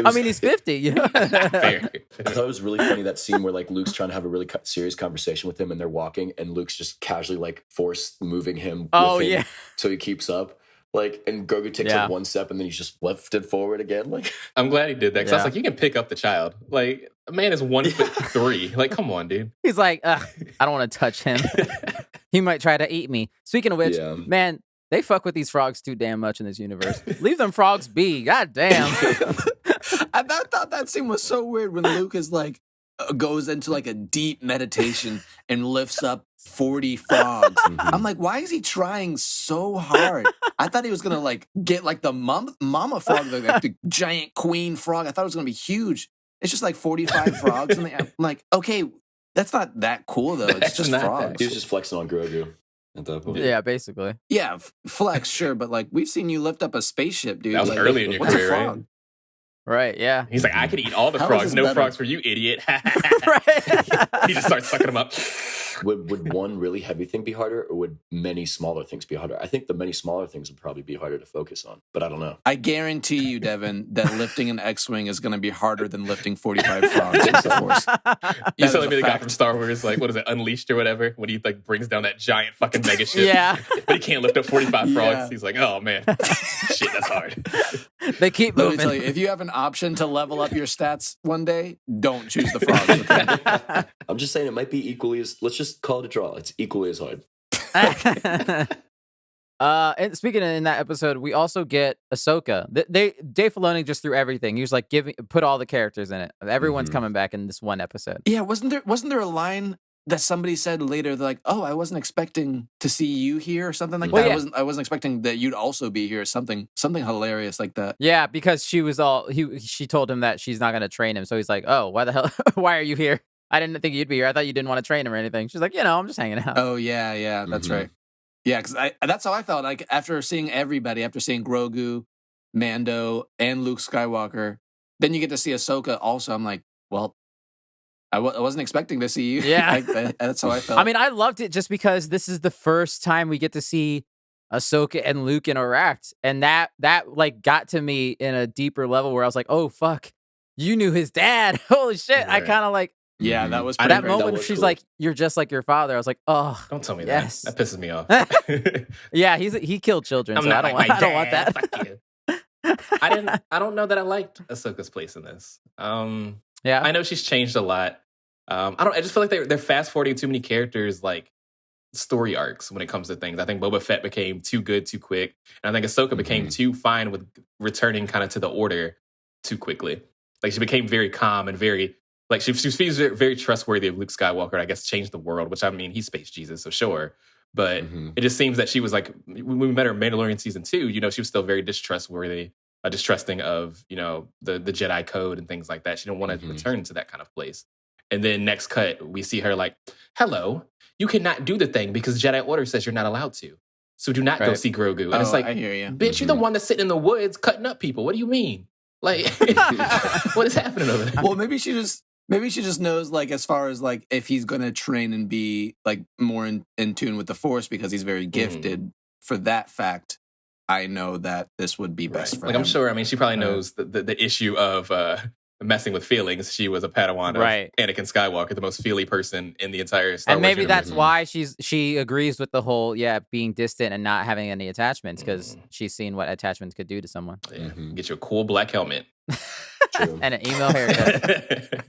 I mean, he's 50, you know? Fair. I thought it was really funny, that scene where like Luke's trying to have a really serious conversation with him, and they're walking, and Luke's just casually like force moving him. So he keeps up. Like, and Grogu takes like one step, and then he's just lifted forward again. Like, I'm glad he did that, because I was like, you can pick up the child. Like, a man is 1'3". Like, come on, dude. He's like, I don't want to touch him. He might try to eat me. Speaking of which, man, they fuck with these frogs too damn much in this universe. Leave them frogs be. God damn. I thought that scene was so weird when Luke is like goes into like a deep meditation and lifts up 40 frogs. I'm like, why is he trying so hard? I thought he was gonna like get like the mama frog, like the giant queen frog. I thought it was gonna be huge. It's just like 45 frogs, and I'm like, okay, that's not that cool though. It's just frogs. He was just flexing on Grogu at that point. Yeah, basically. Yeah, flex, sure, but like we've seen you lift up a spaceship, dude. That was like, early in your what's career, a frog? Right, yeah. He's like, I could eat all the How is frogs. this No better? frogs for you, idiot. Right. He just starts sucking them up. Would one really heavy thing be harder, or would many smaller things be harder? I think the many smaller things would probably be harder to focus on, but I don't know. I guarantee you, Devin, that lifting an X-wing is going to be harder than lifting 45 frogs with the Force. You is telling a me the guy fact. from Star Wars, like, what is it, Unleashed or whatever, when he like brings down that giant fucking mega ship, Yeah. but he can't lift up 45 frogs. Yeah. He's like, oh man, shit, that's hard. They keep Let me moving. tell you, if you have an option to level up your stats one day, don't choose the frogs. Okay? I'm just saying it might be equally as, let's just call it a draw. It's equally as hard. And speaking of in that episode, we also get Ahsoka. Dave Filoni just threw everything. He was like, put all the characters in it. Everyone's coming back in this one episode. Yeah, wasn't there a line that somebody said later? They're like, "Oh, I wasn't expecting to see you here," or something like Well, that. yeah. I wasn't expecting that you'd also be here. Something hilarious like that. Yeah, because she told him that she's not going to train him. So he's like, oh, why the hell? Why are you here? I didn't think you'd be here. I thought you didn't want to train him or anything. She's like, I'm just hanging out. Oh yeah, that's right. Yeah, because that's how I felt. Like after seeing everybody, after seeing Grogu, Mando, and Luke Skywalker, then you get to see Ahsoka. Also, I'm like, well, I wasn't expecting to see you. Yeah. That's how I felt. I mean, I loved it just because this is the first time we get to see Ahsoka and Luke interact, and that like got to me in a deeper level where I was like, oh fuck, you knew his dad. Holy shit! I Right. kind of like Yeah, that was I pretty that didn't- crazy. moment. was She's cool. like, "You're just like your father." I was like, "Oh, Don't tell me yes." that. That pisses me off. Yeah, he killed children, I'm so not I don't like want. my I don't want dad. that. Fuck you. I don't know that I liked Ahsoka's place in this. Yeah, I know she's changed a lot. I just feel like they're fast forwarding too many characters, like story arcs when it comes to things. I think Boba Fett became too good too quick, and I think Ahsoka became too fine with returning kind of to the order too quickly. Like she became very calm and very like she feels very trustworthy of Luke Skywalker. I guess changed the world, which I mean he's space Jesus, so sure. But it just seems that she was like when we met her in Mandalorian season 2. You know, she was still very distrusting of the Jedi code and things like that. She didn't want to return to that kind of place. And then next cut, we see her like, "Hello, you cannot do the thing because Jedi Order says you're not allowed to. So do not go Right. see Grogu." And it's Oh, like, I hear you. bitch, you're the one that's sitting in the woods cutting up people. What do you mean? Like, what is happening over there? Well, maybe she just knows, like, as far as like if he's gonna train and be like more in tune with the Force because he's very gifted. For that fact, I know that this would be best for Like, him. I'm sure. I mean, she probably knows the issue of messing with feelings. She was a Padawan Right. of Anakin Skywalker, the most feely person in the entire Star and Wars maybe universe. that's why she agrees with the whole being distant and not having any attachments because she's seen what attachments could do to someone. Yeah. Get you a cool black helmet. True. And an emo haircut.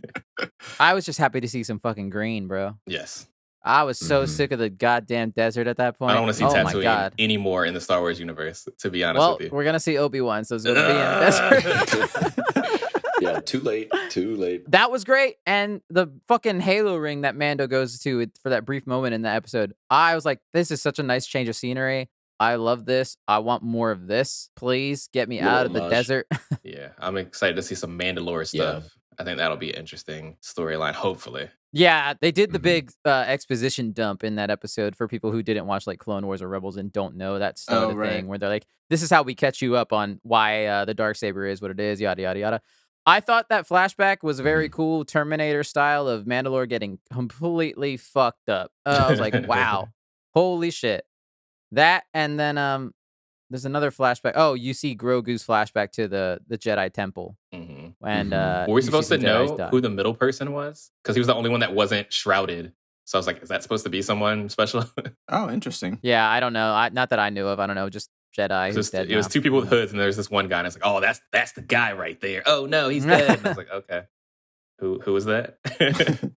I was just happy to see some fucking green, bro. Yes. I was so sick of the goddamn desert at that point. I don't want to see oh my Tatooine god. anymore in the Star Wars universe, to be honest Well, with you. we're gonna see Obi-Wan, so it's gonna be in the desert. Yeah, too late. That was great. And the fucking Halo ring that Mando goes to for that brief moment in the episode, I was like, this is such a nice change of scenery. I love this. I want more of this. Please get me Little out of the homage. desert. Yeah, I'm excited to see some Mandalore stuff. I think that'll be an interesting storyline, hopefully. Yeah, they did the big exposition dump in that episode for people who didn't watch like Clone Wars or Rebels and don't know that sort of thing, where they're like, this is how we catch you up on why the Darksaber is what it is, yada, yada, yada. I thought that flashback was very cool, Terminator style of Mandalore getting completely fucked up. I was like, wow, holy shit. That, and then there's another flashback. Oh, you see Grogu's flashback to the Jedi Temple. And Were we you see supposed to some Jedis know die. who the middle person was? Because he was the only one that wasn't shrouded. So I was like, is that supposed to be someone special? Oh, interesting. Yeah, I don't know. Not that I knew of. I don't know. Just Jedi. Who's dead It was now. two people with hoods, and there's this one guy, and it's like, oh, that's the guy right there. Oh no, he's dead. And I was like, okay, who is that?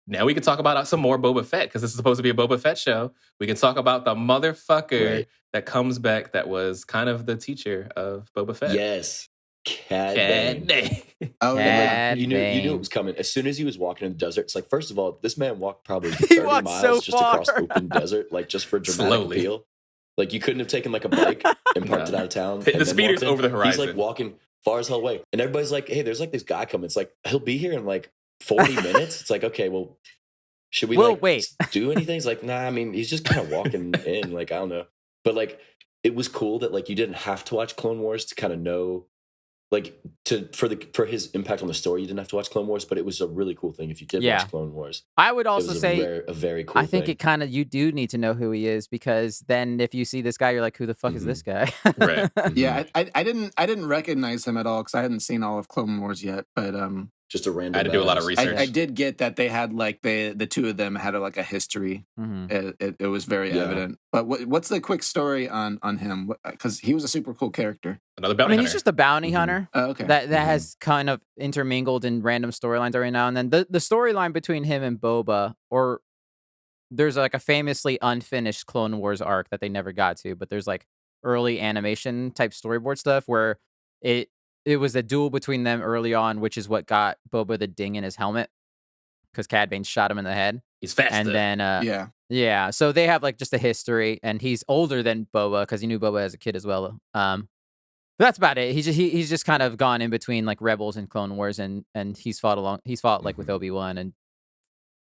Now we can talk about some more Boba Fett because this is supposed to be a Boba Fett show. We can talk about the motherfucker that comes back that was kind of the teacher of Boba Fett. Yes. Cad Bane. Oh, yeah. You knew it was coming. As soon as he was walking in the desert, it's like, first of all, this man walked probably He 30 walked miles so just far. across open desert, like just for dramatic Slowly. appeal. Like you couldn't have taken like a bike and parked it out of town. The and then speeder's walked in. over the He's horizon. like walking far as hell away. And everybody's like, hey, there's like this guy coming. It's like, he'll be here in like 40 minutes. It's like, okay, well, should we wait. do anything? It's like, nah, I mean, he's just kind of walking in, like, I don't know. But like, it was cool that like you didn't have to watch Clone Wars to kind of know, like, for his impact on the story, you didn't have to watch Clone Wars, but it was a really cool thing if you did watch Clone Wars. I would It also was say, a very cool I think thing. it kind of, you do need to know who he is because then if you see this guy, you're like, who the fuck is this guy? Right. Yeah, I didn't recognize him at all because I hadn't seen all of Clone Wars yet. But Just a random. I had to do a lot of badass. research. I did get that they had like the two of them had like a history. Mhm. It was very evident. But what's the quick story on him? Because he was a super cool character. Another I bounty mean, hunter. he's just a bounty hunter. Oh, okay. That has kind of intermingled in random storylines every now and then. The storyline between him and Boba, or there's like a famously unfinished Clone Wars arc that they never got to, but there's like early animation type storyboard stuff where it was a duel between them early on, which is what got Boba the ding in his helmet because Cad Bane shot him in the head. He's faster. And then yeah. so they have like just a history, and he's older than Boba because he knew Boba as a kid as well. That's about it. He's just kind of gone in between like Rebels and Clone Wars, and he's fought like with Obi-Wan and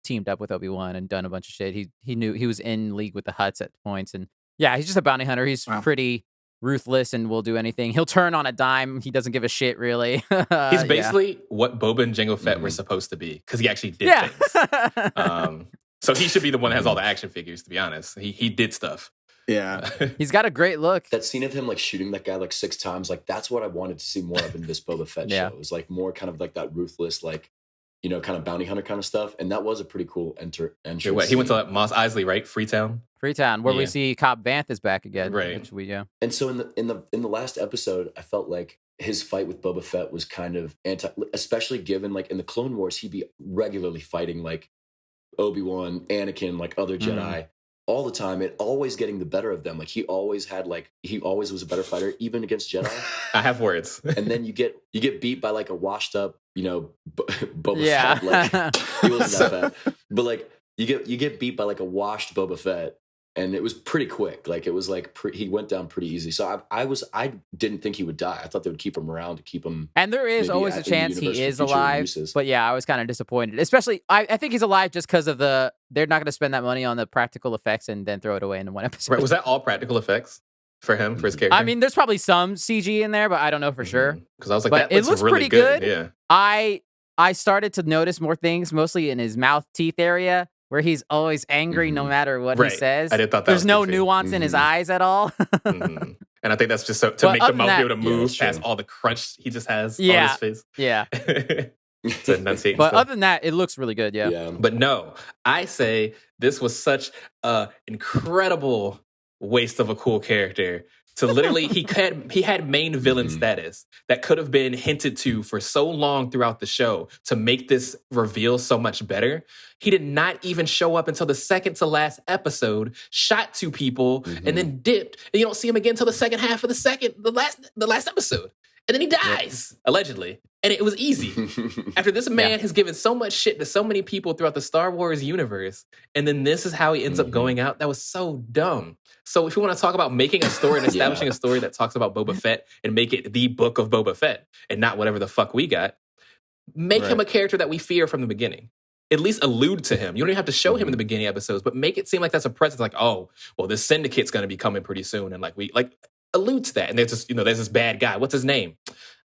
teamed up with Obi-Wan and done a bunch of shit. He knew he was in league with the Hutts at points, and yeah, he's just a bounty hunter. He's pretty ruthless and will do anything. He'll turn on a dime. He doesn't give a shit really. He's basically what Boba and Jango Fett were supposed to be because he actually did things. So he should be the one that has all the action figures. To be honest, he did stuff. Yeah. He's got a great look. That scene of him like shooting that guy like 6 times, like that's what I wanted to see more of in this Boba Fett Yeah. show. It was like more kind of like that ruthless, like, you know, kind of bounty hunter kind of stuff. And that was a pretty cool entrance. He went to Mos Eisley, right? Freetown. Freetown, where we Yeah. see Cobb Vanth is back again. Right. Which we, yeah. And so in the last episode, I felt like his fight with Boba Fett was kind of especially given like in the Clone Wars, he'd be regularly fighting like Obi-Wan, Anakin, like other Jedi all the time, and always getting the better of them. Like he always was a better fighter, even against Jedi. I have words. And then you get beat by like a washed up, you know, Boba Yeah. Fett. Like he wasn't that fat, but like you get beat by like a washed Boba Fett. And it was pretty quick. Like it was like he went down pretty easy. So I didn't think he would die. I thought they would keep him around to keep him. And there is maybe always a in the chance he universe for is future alive. uses. But yeah, I was kind of disappointed. Especially, I think he's alive just because of they're not going to spend that money on the practical effects and then throw it away in one episode. Right, was that all practical effects for him, for his character? I mean, there's probably some CG in there, but I don't know for sure. Because I was like, But that it looks really pretty good. Yeah. I started to notice more things, mostly in his mouth teeth area, where he's always angry no matter what Right. he says. I did thought that There's was no good too. nuance in his eyes at all. And I think that's just so to But make other the than mouth be that- able to move that's past true. all the crunch he just has Yeah. on his face. Yeah. To enunciate But stuff. other than that, it looks really good. Yeah. But no, I say this was such a incredible waste of a cool character. To literally, he had main villain status that could have been hinted to for so long throughout the show to make this reveal so much better. He did not even show up until the second to last episode, shot 2 people, and then dipped. And you don't see him again until the second half of the last episode. And then he dies, allegedly. And it was easy. After this man has given so much shit to so many people throughout the Star Wars universe, and then this is how he ends up going out, that was so dumb. So if you want to talk about making a story and establishing a story that talks about Boba Fett and make it the Book of Boba Fett and not whatever the fuck we got, make him a character that we fear from the beginning. At least allude to him. You don't even have to show him in the beginning episodes, but make it seem like that's a presence. Like, oh, well, this syndicate's going to be coming pretty soon, and like allude to that. And there's this bad guy. What's his name?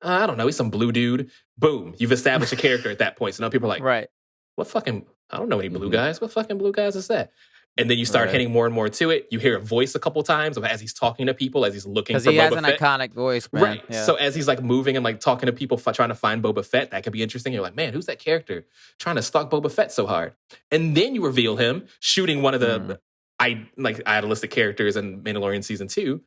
I don't know. He's some blue dude. Boom. You've established a character at that point. So now people are like, Right. what fucking, I don't know any blue guys. What fucking blue guys is that? And then you start hitting more and more to it. You hear a voice a couple times as he's talking to people, as he's looking for Boba Fett. Because he has an iconic voice, man. Right. Yeah. So as he's like moving and like talking to people trying to find Boba Fett, that could be interesting. You're like, man, who's that character trying to stalk Boba Fett so hard? And then you reveal him shooting one of the idealistic characters in Mandalorian season 2.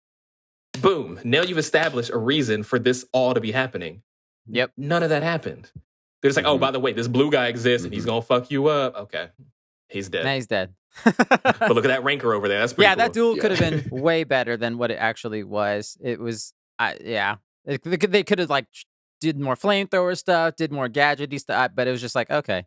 Boom. Now you've established a reason for this all to be happening. Yep. None of that happened. They're just like, oh, by the way, this blue guy exists and he's gonna fuck you up. Okay. He's dead. Now he's dead. But look at that rancor over there. That's pretty cool. That duel could have been way better than what it actually was. It was, they could have like did more flamethrower stuff, did more gadgety stuff, but it was just like, okay.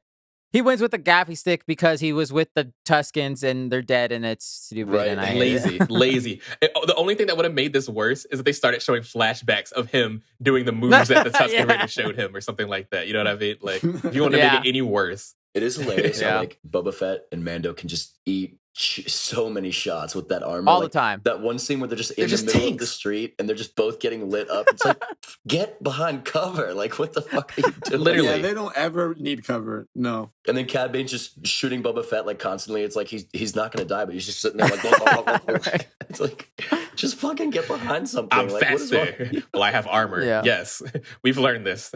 He wins with the gaffy stick because he was with the Tuskens and they're dead and it's stupid. Right. And I hate it. lazy. The only thing that would have made this worse is that they started showing flashbacks of him doing the moves that the Tusken Raider showed him or something like that. You know what I mean? Like, if you want to make it any worse. It is hilarious Yeah. how like Boba Fett and Mando can just eat so many shots with that armor All like, the time. That one scene where they're just They're in just the middle of tanks. the street and they're just both getting lit up. It's like, get behind cover. Like, what the fuck are you doing? Literally. Yeah, they don't ever need cover. No. And then Cad Bane's just shooting Boba Fett like constantly. It's like he's not gonna die, but he's just sitting there like, it's like, just fucking get behind something. I'm like, what is wrong? faster. Well, I have armor. Yeah. Yes. We've learned this.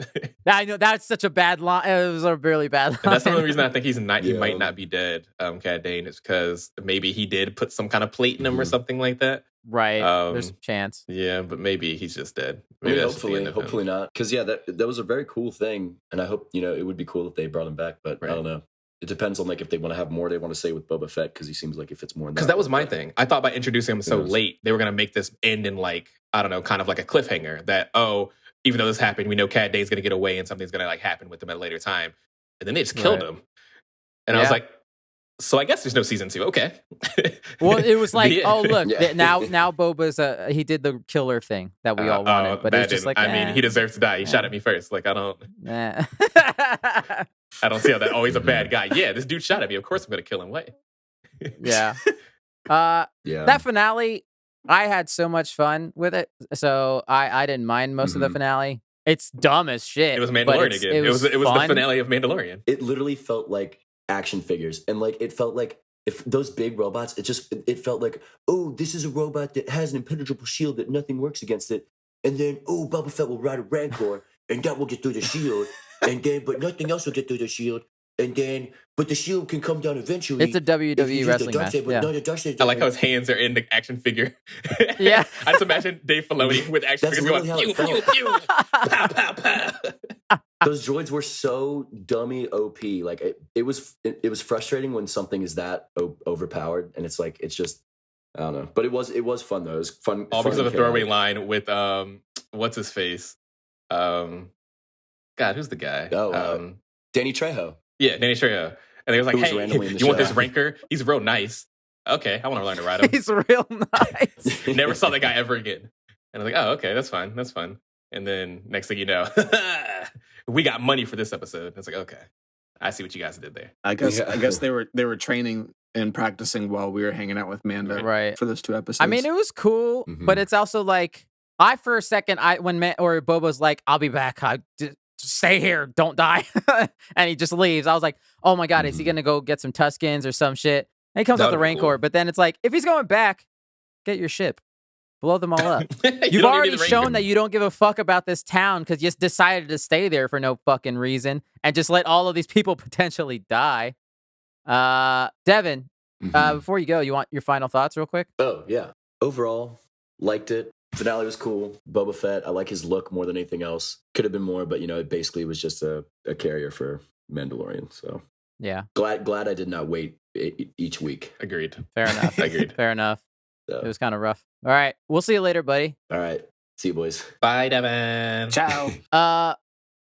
I know that's such a bad line. It was a really bad line. And that's the only reason I think he Yeah. might not be dead, Cad Bane, is because maybe he did put some kind of plate in him or something like that. Right. There's a chance. Yeah, but maybe he's just dead. I Maybe mean, that's just the end of him. hopefully not. Because that was a very cool thing, and I hope it would be cool if they brought him back. But Right. I don't know. It depends on like if they want to have more they want to say with Boba Fett because he seems like it fits more. Because that was my thing. I thought by introducing him so Yes. late, they were going to make this end in like, I don't know, kind of like a cliffhanger that, oh, even though this happened, we know Cad Bane's going to get away and something's going to like happen with him at a later time. And then they just killed Right. him. And I was Yeah. like, so I guess there's no season 2. Okay. Well, it was like, Yeah. oh look, Yeah. now Boba's he did the killer thing that we all wanted, but that it's just didn't- like, I mean, he deserves to die. He shot at me first. Like, I don't see how that always a bad guy. Yeah, this dude shot at me. Of course I'm going to kill him. Wait. yeah. Yeah. That finale, I had so much fun with it, so I didn't mind most of the finale. It's dumb as shit. It was but Mandalorian it's- again. It was the fun. finale of Mandalorian. It literally felt like action figures, and like it felt like if those big robots, it felt like, oh, this is a robot that has an impenetrable shield that nothing works against it. And then, oh, Boba Fett will ride a Rancor, and that will get through the shield. And then, but nothing else will get through the shield. And then, but the shield can come down eventually. It's a WWE wrestling match. I like how his hands are in the action figure. Yeah. I just imagine Dave Filoni with action figures going, pew, pew, pew, pow, pow, pow. Those droids were so dummy OP. Like it was frustrating when something is that overpowered, and it's like, it's just, I don't know. But it was fun though. It was fun. All because of a throwaway line with what's his face? God, who's the guy? Danny Trejo. Yeah, Danny Trejo. And they was like, hey, you want this Rancor? He's real nice. Okay, I want to learn to ride him. He's real nice. Never saw that guy ever again. And I was like, oh, okay, that's fine. That's fun. And then next thing you know, we got money for this episode. It's like, okay, I see what you guys did there. I guess they were training and practicing while we were hanging out with Mando right. for those 2 episodes. I mean, it was cool, but it's also like, for a second, when Boba's like, I'll be back. Stay here, don't die. And he just leaves. I was like, oh my God, is he going to go get some Tuskens or some shit? And he comes out the Rancor, cool. But then it's like, if he's going back, get your ship. Blow them all up. You've already shown that you don't give a fuck about this town because you just decided to stay there for no fucking reason and just let all of these people potentially die. Devin, before you go, you want your final thoughts real quick? Oh, yeah. Overall, liked it. Finale was cool. Boba Fett, I like his look more than anything else. Could have been more, but it basically was just a carrier for Mandalorian. So yeah, glad I did not wait each week. Agreed. Fair enough. Agreed. Fair enough. So. It was kind of rough. All right, we'll see you later, buddy. All right, see you boys. Bye, Devin. Ciao.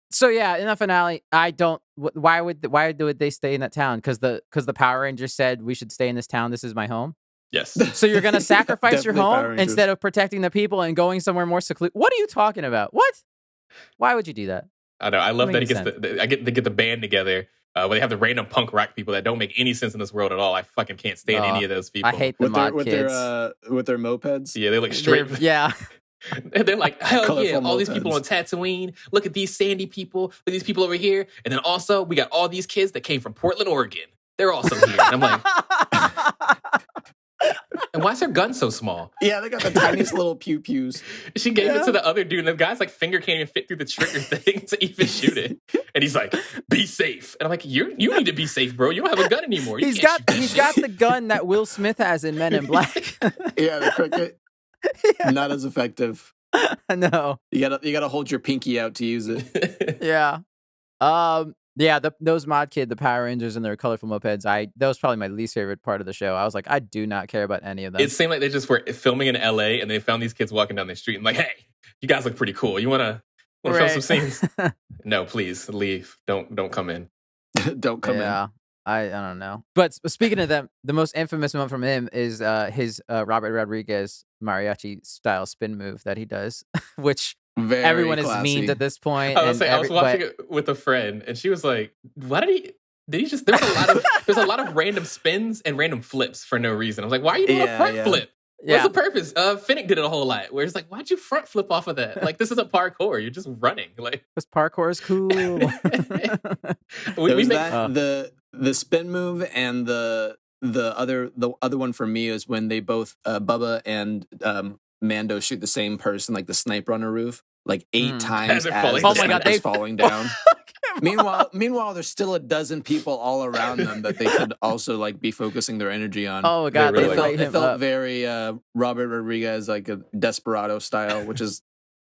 So yeah, in the finale, I don't. Why would they stay in that town? Because the Power Rangers said we should stay in this town. This is my home. Yes. So you're going to sacrifice your home instead of protecting the people and going somewhere more secluded? What are you talking about? What? Why would you do that? I know. I love that he gets they get the band together where they have the random punk rock people that don't make any sense in this world at all. I fucking can't stand any of those people. I hate the mod kids. With their mopeds. Yeah, they look straight. Yeah. And they're like, hell Colorful yeah, all mopeds. these people on Tatooine. Look at these sandy people. Look at these people over here. And then also, we got all these kids that came from Portland, Oregon. They're also here. And I'm like... And why is her gun so small? Yeah, they got the tiniest little pew-pews. She gave it to the other dude, and the guy's like finger can't even fit through the trigger thing to even shoot it. And he's like, "Be safe." And I'm like, "You need to be safe, bro. You don't have a gun anymore." He's got the gun that Will Smith has in Men in Black. Yeah, the cricket. Yeah. Not as effective. No. You gotta hold your pinky out to use it. Yeah. Yeah, those mod kid, the Power Rangers and their colorful mopeds, that was probably my least favorite part of the show. I was like, I do not care about any of them. It seemed like they just were filming in LA and they found these kids walking down the street and like, hey, you guys look pretty cool. You wanna film some scenes? No, please leave. Don't come in. Don't come in. Yeah. I don't know. But speaking of them, the most infamous moment from him is his Robert Rodriguez mariachi style spin move that he does, which Very everyone classy. is memed at this point. I was watching it with a friend, and she was like, "Why did he just?" There's a lot of random spins and random flips for no reason. I was like, "Why are you doing a front flip? What's the purpose?" Finnick did it a whole lot. Where it's like, "Why'd you front flip off of that? Like, this isn't parkour. You're just running." Like, because parkour is cool. The spin move and the other one for me is when they both Bubba and Mando shoot the same person, like the sniper on a roof, like 8 times as the sniper's falling down. Meanwhile, there's still a dozen people all around them that they could also like be focusing their energy on. Oh god, it felt very Robert Rodriguez, like a Desperado style, which is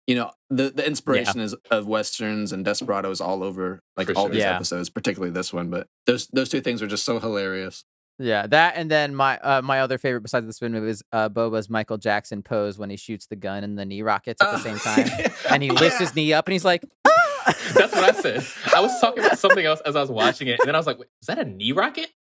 the inspiration is of westerns and desperados all over all these episodes, particularly this one. But those 2 things are just so hilarious. Yeah, that and then my other favorite besides the spin move is Boba's Michael Jackson pose when he shoots the gun and the knee rockets at the same time, and he lifts his knee up and he's like, ah! That's what I said. I was talking about something else as I was watching it, and then I was like, wait, is that a knee rocket?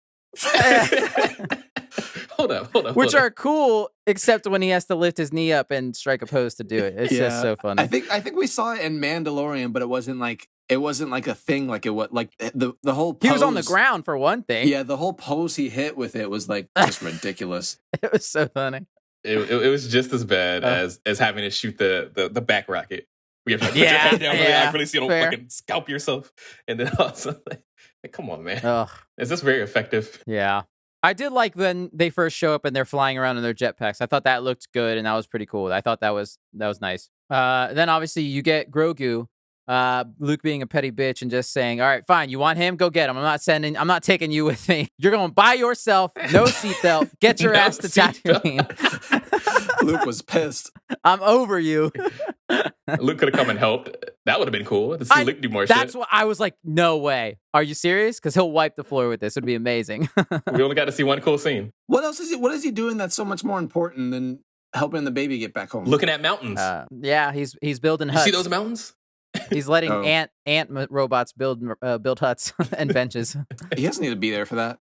Hold up. Which are cool, except when he has to lift his knee up and strike a pose to do it. It's just so funny. I think we saw it in Mandalorian, but it wasn't like a thing like it was like the whole pose. He was on the ground for one thing. Yeah, the whole pose he hit with it was like just ridiculous. It was so funny. It was just as bad as having to shoot the back rocket. We have to put your head down really so you don't fucking scalp yourself. And then also like come on, man. Is this very effective? Yeah. I did like when they first show up and they're flying around in their jetpacks. I thought that looked good and that was pretty cool. I thought that was nice. Then obviously you get Grogu, Luke being a petty bitch and just saying, "All right, fine, you want him? Go get him. I'm not taking you with me. You're going by yourself. No seatbelt. Get your No ass to Tatooine." Luke was pissed. I'm over you. Luke could have come and helped. That would have been cool to see Luke do more That's shit. what I was like. No way. Are you serious? Because he'll wipe the floor with this. It'd be amazing. We only got to see one cool scene. What else is he? What is he doing that's so much more important than helping the baby get back home? Looking at mountains. Yeah, he's building You huts. see those mountains? He's letting Oh. ant robots build huts and benches. He doesn't need to be there for that.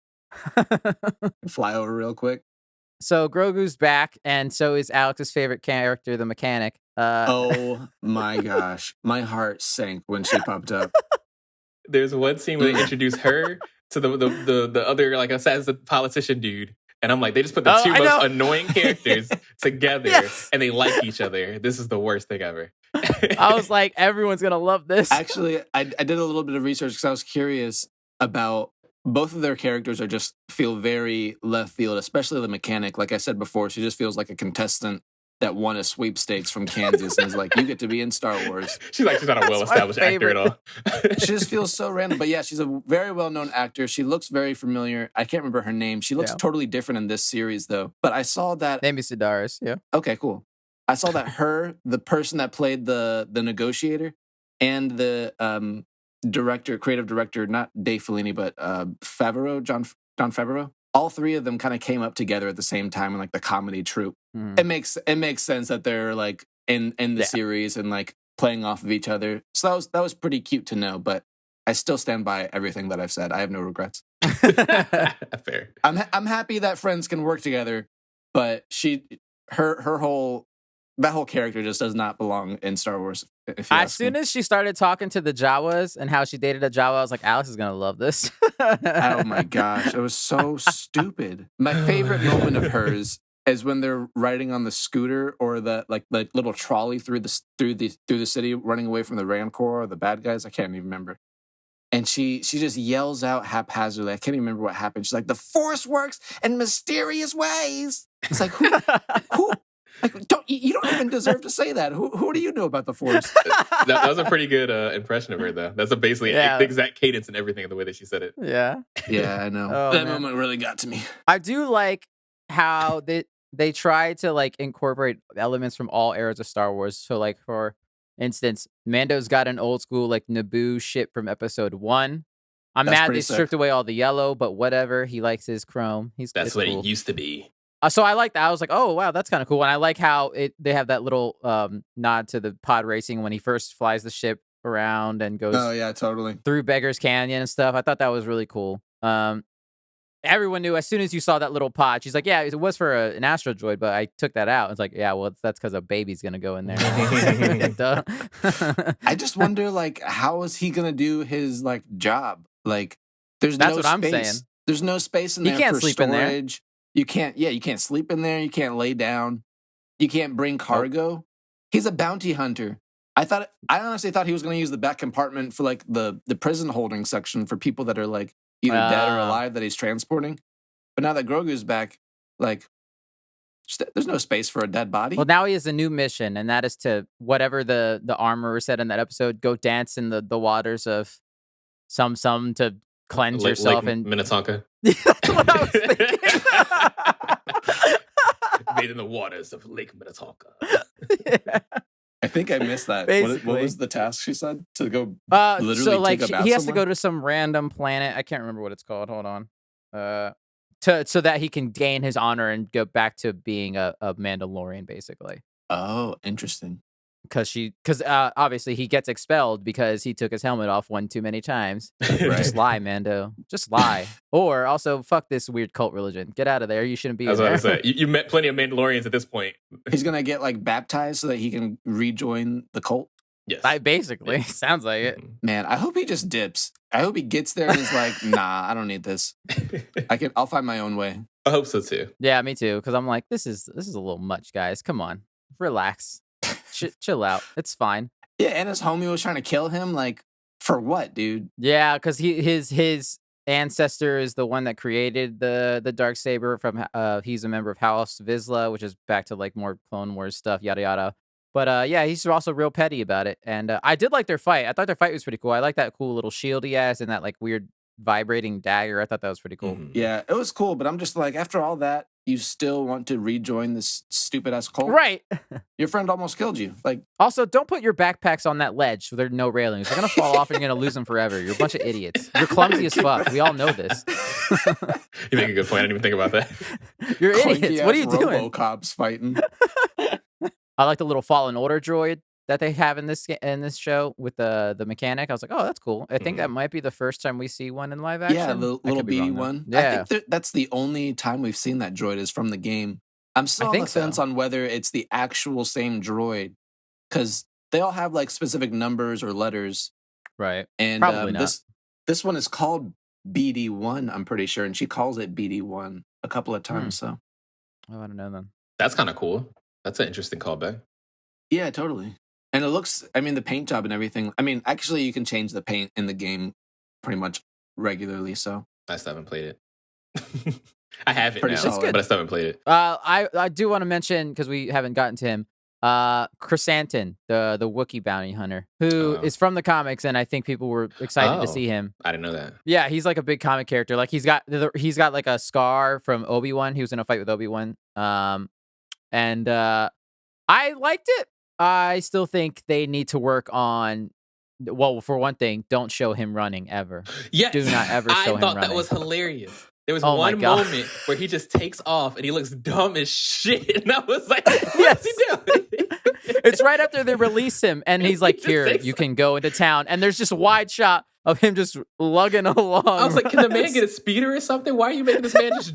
Fly over real quick. So Grogu's back, and so is Alex's favorite character, the mechanic. Oh my gosh, my heart sank when she popped up. There's one scene where they introduce her to the other like assassin politician dude. And I'm like, they just put the two I most know. annoying characters together Yes. and they like each other. This is the worst thing ever. I was like, everyone's gonna love this. Actually, I did a little bit of research because I was curious about both of their characters. Are just feel very left field, especially the mechanic. Like I said before, she just feels like a contestant that won a sweepstakes from Kansas and is like, you get to be in Star Wars. She's like, she's not a well-established actor at all. She just feels so random. But yeah, she's a very well-known actor. She looks very familiar. I can't remember her name. She looks totally different in this series, though. But I saw that... Name is Sedaris, yeah. Okay, cool. I saw that the person that played the negotiator, and the creative director, not Dave Filoni, but Favreau, John Favreau, all three of them kind of came up together at the same time in like the comedy troupe. It makes sense that they're like in the series and like playing off of each other. So that was pretty cute to know, but I still stand by everything that I've said. I have no regrets. Fair. I'm happy that friends can work together, but her whole character just does not belong in Star Wars. As soon as she started talking to the Jawas and how she dated a Jawa, I was like, Alex is gonna love this. Oh my gosh, it was so stupid. My favorite moment of hers is when they're riding on the scooter or the like little trolley through the city, running away from the Rancor or the bad guys. I can't even remember. And she just yells out haphazardly. I can't even remember what happened. She's like, "The Force works in mysterious ways." It's like, who? Like, you don't even deserve to say that. Who do you know about the Force? That was a pretty good impression of her, though. That's basically the exact cadence and everything of the way that she said it. Yeah. Yeah, I know. Oh, that man. moment really got to me. I do like how they try to like incorporate elements from all eras of Star Wars. So like for instance, Mando's got an old school like Naboo ship from episode 1. I'm That's mad pretty they stripped sick. away all the yellow, but whatever. He likes his chrome. That's what cool. it used to be. So I like that. I was like, oh wow, that's kind of cool. And I like how they have that little nod to the pod racing when he first flies the ship around and goes Oh yeah, totally. through Beggar's Canyon and stuff. I thought that was really cool. Everyone knew as soon as you saw that little pod. She's like, yeah, it was for an astro droid, but I took that out. It's like, yeah, well, that's because a baby's gonna go in there. Duh. I just wonder, like, how is he gonna do his like job? Like, there's That's no what space. I'm saying. There's no space in He there can't for sleep in there. storage. You can't sleep in there. You can't lay down. You can't bring cargo. He's a bounty hunter. I honestly thought he was going to use the back compartment for like the prison holding section for people that are like either dead or alive that he's transporting. But now that Grogu's back, like, there's no space for a dead body. Well, now he has a new mission, and that is to whatever the armorer said in that episode, go dance in the waters of some to cleanse yourself Lake and Minnetonka. That's what I was thinking. Made in the waters of Lake Minnetonka. Yeah. I think I missed that. What Basically. was the task she said? To go literally so like take a bath he has to somewhere? go to some random planet. I can't remember what it's called. Hold on. So that he can gain his honor and go back to being a Mandalorian, basically. Oh, interesting. Because obviously he gets expelled because he took his helmet off one too many times. Right. Just lie, Mando. Just lie. Or also, fuck this weird cult religion. Get out of there. You shouldn't be I was in about there. to say, you met plenty of Mandalorians at this point. He's gonna get like baptized so that he can rejoin the cult. Yes. Basically, sounds like it. Man, I hope he just dips. I hope he gets there and is like, nah, I don't need this. I'll find my own way. I hope so too. Yeah, me too. Because I'm like, this is a little much, guys. Come on, relax, chill out. It's fine. Yeah, and his homie was trying to kill him. Like, for what, dude? Yeah, because his ancestor is the one that created the Darksaber from he's a member of House Vizsla, which is back to like more Clone Wars stuff, yada yada. But yeah, he's also real petty about it. And I did like their fight. I thought their fight was pretty cool. I like that cool little shield he has and that like weird vibrating dagger. I thought that was pretty cool. Mhm. Yeah, it was cool, but I'm just like, after all that, you still want to rejoin this stupid ass cult? Right. Your friend almost killed you. Like, Also, don't put your backpacks on that ledge so there are no railings. They're gonna fall off and you're gonna lose them forever. You're a bunch of idiots. You're clumsy as fuck. We all know this. You make a good point. I didn't even think about that. You're idiots. What are you doing? RoboCops fighting. I like the little Fallen Order droid that they have in this show with the mechanic. I was like, oh, that's cool. I think that might be the first time we see one in live action. Yeah, the I little could be beady wrong, though. one. Yeah. I think that's the only time we've seen that droid is from the game. I'm still on the think so. fence on whether it's the actual same droid, because they all have like specific numbers or letters. Right. And Probably not. this one is called BD1, I'm pretty sure, and she calls it BD1 a couple of times. So Oh, I don't know then. That's kind of cool. That's an interesting callback. yeah, totally. And it looks, I mean, the paint job and everything. I mean, actually, you can change the paint in the game pretty much regularly. So I still haven't played it. I have it Pretty now, solid. but I still haven't played it. I do want to mention, because we haven't gotten to him, Chrysanthemum, the Wookiee bounty hunter, who Oh. is from the comics, and I think people were excited to see him. I didn't know that. Yeah, he's like a big comic character. Like he's got like a scar from Obi-Wan. He was in a fight with Obi-Wan. And I liked it. I still think they need to work on. Well, for one thing, don't show him running ever. Yes. Do not ever show him I thought running. that was hilarious. There was Oh my one God. moment where he just takes off and he looks dumb as shit. And I was like, what's he doing? It's right after they release him, and he's like, just "Here, takes you off. can go into town." And there's just a wide shot of him just lugging along. I was like, can the man get a speeder or something? Why are you making this man just...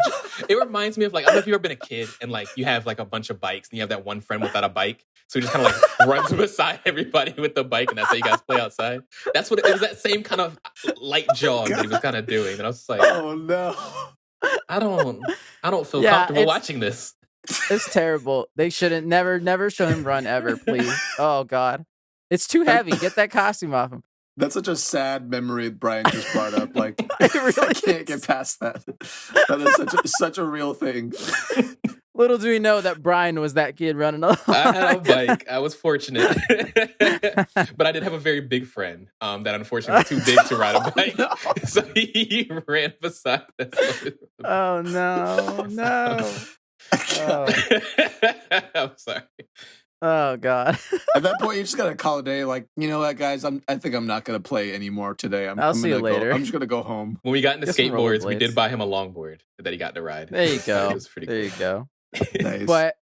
It reminds me of like, I don't know if you've ever been a kid and like you have like a bunch of bikes and you have that one friend without a bike. So he just kind of like runs beside everybody with the bike and that's how you guys play outside. That's what it was, that same kind of light jog that he was kind of doing. And I was just like, oh no. I don't feel Yeah, comfortable it's- watching this. It's terrible. They shouldn't never show him run ever, please. Oh God, it's too heavy. Get that costume off him. That's such a sad memory Brian just brought up. Like, It really I can't is. get past that. That is such a real thing. Little do we know that Brian was that kid running along. I had a bike. I was fortunate. But I did have a very big friend that unfortunately was too big to ride a bike. no. So he ran beside us. Oh no, no. Oh. I'm sorry. Oh God. At that point, you just gotta call it a day. Like, you know what, guys? I think I'm not gonna play anymore today. I'll see you gonna later. I'm just gonna go home. When we got into Get some skateboards, we rollerblades. did buy him a longboard that he got to ride. There you go. It was pretty There cool. you go. Nice. But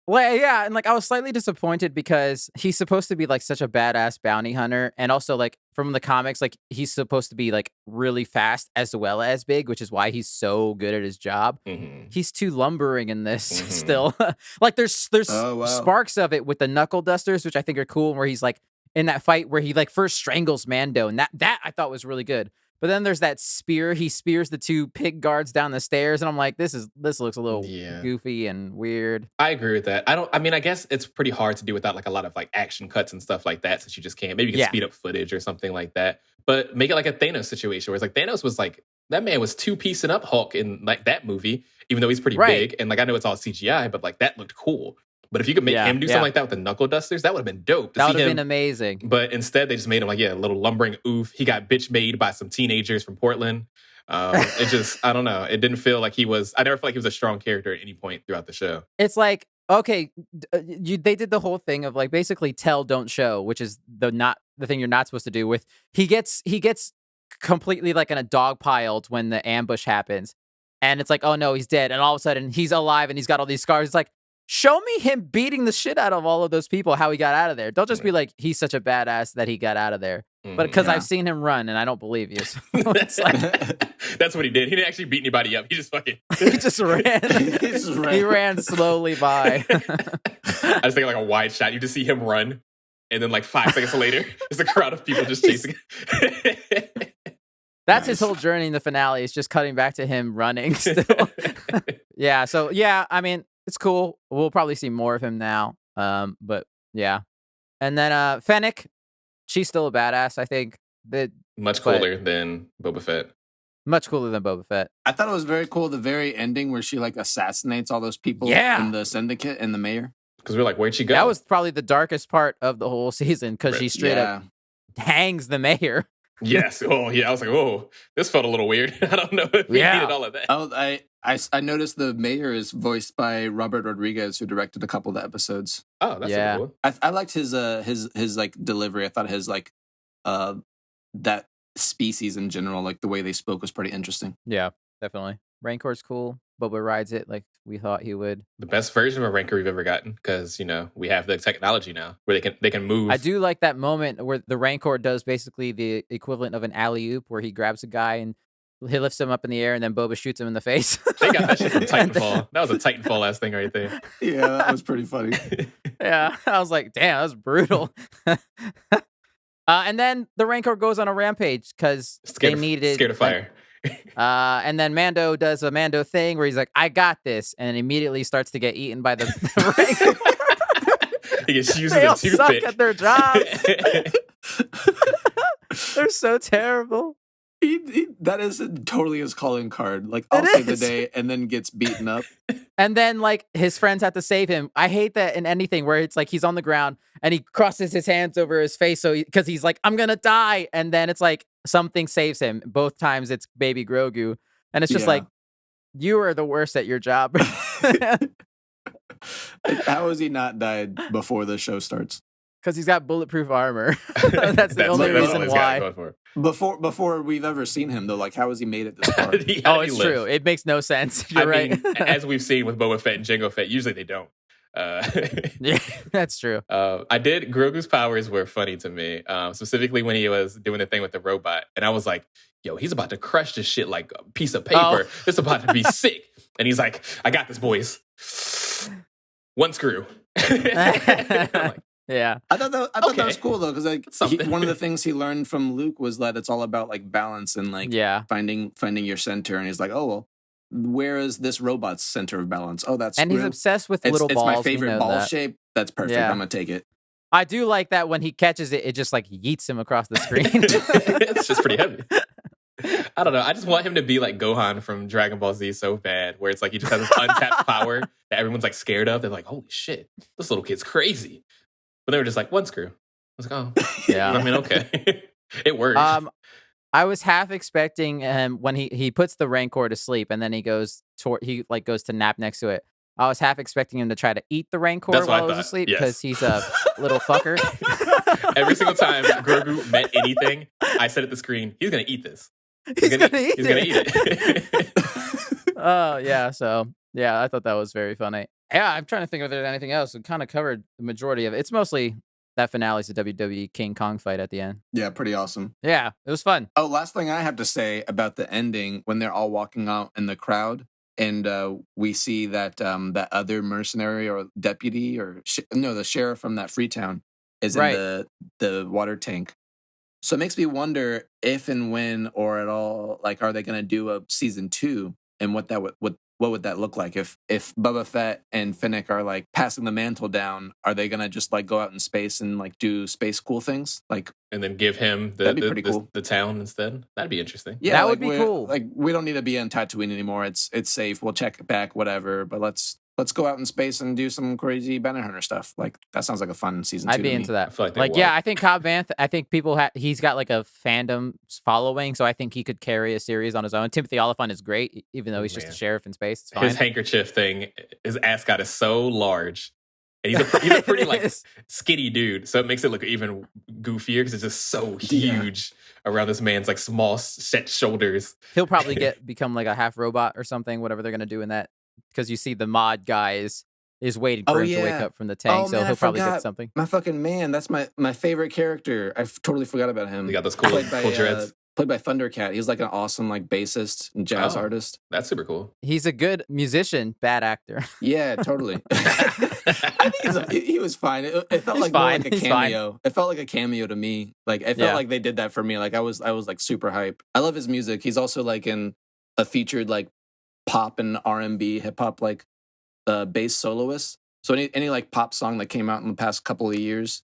well, yeah, and like I was slightly disappointed because he's supposed to be like such a badass bounty hunter, and also like from the comics, like he's supposed to be like really fast as well as big, which is why he's so good at his job. Mhm. He's too lumbering in this Mhm. still. Like there's Oh, wow. sparks of it with the knuckle dusters, which I think are cool, where he's like in that fight where he like first strangles Mando, and that I thought was really good. But then there's that spear. He spears the two pig guards down the stairs, and I'm like, this looks a little Yeah. goofy and weird. I agree with that. I mean, I guess it's pretty hard to do without like a lot of like action cuts and stuff like that, since you just can't. Maybe you can Yeah. speed up footage or something like that. But make it like a Thanos situation where it's like Thanos was like, that man was two-piecing up Hulk in like that movie, even though he's pretty Right. big. And like I know it's all CGI, but like that looked cool. But if you could make Yeah, him do yeah. something like that with the knuckle dusters, that would have been dope to That see would have him. been amazing. But instead, they just made him like, yeah, a little lumbering oof. He got bitch made by some teenagers from Portland. It just, I don't know. It didn't feel like he was, I never felt like he was a strong character at any point throughout the show. It's like, okay, they did the whole thing of like basically tell, don't show, which is the thing you're not supposed to do. With he gets completely like in a dog piled when the ambush happens, and it's like, oh no, he's dead, and all of a sudden he's alive and he's got all these scars. It's like, show me him beating the shit out of all of those people, how he got out of there. Don't just be like, he's such a badass that he got out of there. But because Yeah. I've seen him run and I don't believe you. So it's like, That's what he did. He didn't actually beat anybody up. He just fucking. he just ran. He just ran. He ran slowly by. I just think like a wide shot. You just see him run, and then like 5 seconds later, there's a crowd of people just chasing. That's his Nice. whole journey in the finale. It's just cutting back to him running still. Yeah. So yeah, I mean, it's cool. We'll probably see more of him now. But yeah. And then Fennec, she's still a badass, I think. Much But- cooler than Boba Fett. Much cooler than Boba Fett. I thought it was very cool the very ending where she like assassinates all those people Yeah. in the syndicate and the mayor. Because we're like, where'd she go? That was probably the darkest part of the whole season because she straight Yeah. up hangs the mayor. Yes. Oh, yeah. I was like, oh, this felt a little weird. I don't know if we Yeah. needed all of that. Oh, I noticed the mayor is voiced by Robert Rodriguez, who directed a couple of the episodes. Oh, that's Yeah. super cool. I liked his like delivery. I thought his like that species in general, like the way they spoke, was pretty interesting. Yeah, definitely. Rancor's cool. Boba rides it like we thought he would. The best version of a Rancor we've ever gotten because, we have the technology now where they can move. I do like that moment where the Rancor does basically the equivalent of an alley-oop where he grabs a guy and he lifts him up in the air and then Boba shoots him in the face. They got that shit from Titanfall. That was a Titanfall-ass thing right there. Yeah, that was pretty funny. Yeah, I was like, damn, that was brutal. And then the Rancor goes on a rampage because they needed... Scared of fire. And then Mando does a Mando thing where he's like, I got this, and immediately starts to get eaten by the Rancor. He gets used They as all a toothpick. suck at their jobs. They're so terrible. That is totally his calling card. Like, I'll It save the is. day, and then gets beaten up. And then, like, his friends have to save him. I hate that in anything where it's like he's on the ground and he crosses his hands over his face because he's like, I'm gonna die. And then it's like something saves him. Both times it's baby Grogu. And it's just Yeah. like, you are the worst at your job. How has he not died before the show starts? Because he's got bulletproof armor. That's the only that's reason all he's got why. going for. Before we've ever seen him, though, like, how has he made it this far? Oh, it's true. It makes no sense. You're right. mean, as we've seen with Boba Fett and Jango Fett, usually they don't. Yeah, that's true. Grogu's powers were funny to me, specifically when he was doing the thing with the robot. And I was like, yo, he's about to crush this shit like a piece of paper. Oh. This is about to be sick. And he's like, I got this, boys. One screw. I'm like, Yeah. I thought that was cool though, because like Something. one of the things he learned from Luke was that it's all about like balance and like Yeah. finding your center. And he's like, oh well, where is this robot's center of balance? Oh, that's And he's screw. obsessed with It's little balls. my we favorite know ball that. shape. That's perfect. Yeah. I'm gonna take it. I do like that when he catches it, it just like yeets him across the screen. it's just pretty heavy. I don't know. I just want him to be like Gohan from Dragon Ball Z so bad, where it's like he just has this untapped power that everyone's like scared of. They're like, holy shit, this little kid's crazy. But they were just like, one screw. I was like, oh, Yeah. I mean, okay. It worked. I was half expecting him when he puts the Rancor to sleep and then he goes to nap next to it. I was half expecting him to try to eat the Rancor That's what while I it was thought, asleep yes. because he's a little fucker. Every single time Grogu met anything, I said at the screen, he's going to eat this. He's gonna eat He's going to eat it. Oh, yeah. So, yeah, I thought that was very funny. Yeah, I'm trying to think if there's anything else. We kind of covered the majority of it. It's mostly that finale's the WWE King Kong fight at the end. Yeah, pretty awesome. Yeah, it was fun. Oh, last thing I have to say about the ending when they're all walking out in the crowd. And we see that that other mercenary or deputy or the sheriff from that Freetown is Right. in the water tank. So it makes me wonder if and when or at all, like, are they going to do a season 2 and what would that look like if Boba Fett and Finnick are like passing the mantle down? Are they going to just like go out in space and like do space cool things? Like, And then give him That'd be pretty cool. the town instead. That'd be interesting. yeah, That like, would be we're- cool. Like, we don't need to be on Tatooine anymore. It's safe. We'll check back, whatever. But let's go out in space and do some crazy bounty hunter stuff. Like, that sounds like a fun season 2. I'd be to into me. that. I feel like they Like, will. yeah, I think Cobb Vanth, I think he's got like a fandom following, so I think he could carry a series on his own. Timothy Oliphant is great, even though he's just a Man. sheriff in space. It's fine. His handkerchief thing, his ascot is so large. And he's a pretty like skinny dude. So it makes it look even goofier because it's just so huge around this man's like small set shoulders. He'll probably become like a half robot or something, whatever they're gonna do in that. Because you see the mod guy is waiting for Oh, him to wake yeah. up from the tank, Oh, so man, I he'll probably forgot. get something. My fucking man. That's my favorite character. I totally forgot about him. He got those cool dreads. Played by Thundercat. He's like an awesome like bassist and jazz Oh. artist. That's super cool. He's a good musician, bad actor. Yeah, totally. I think he was fine. It felt He's like more fine. like a He's fine. cameo. It felt like a cameo to me. Like, it felt Yeah. like they did that for me. Like, I was like super hype. I love his music. He's also like in a featured like pop and R&B hip hop like bass soloist. So any like pop song that came out in the past couple of years,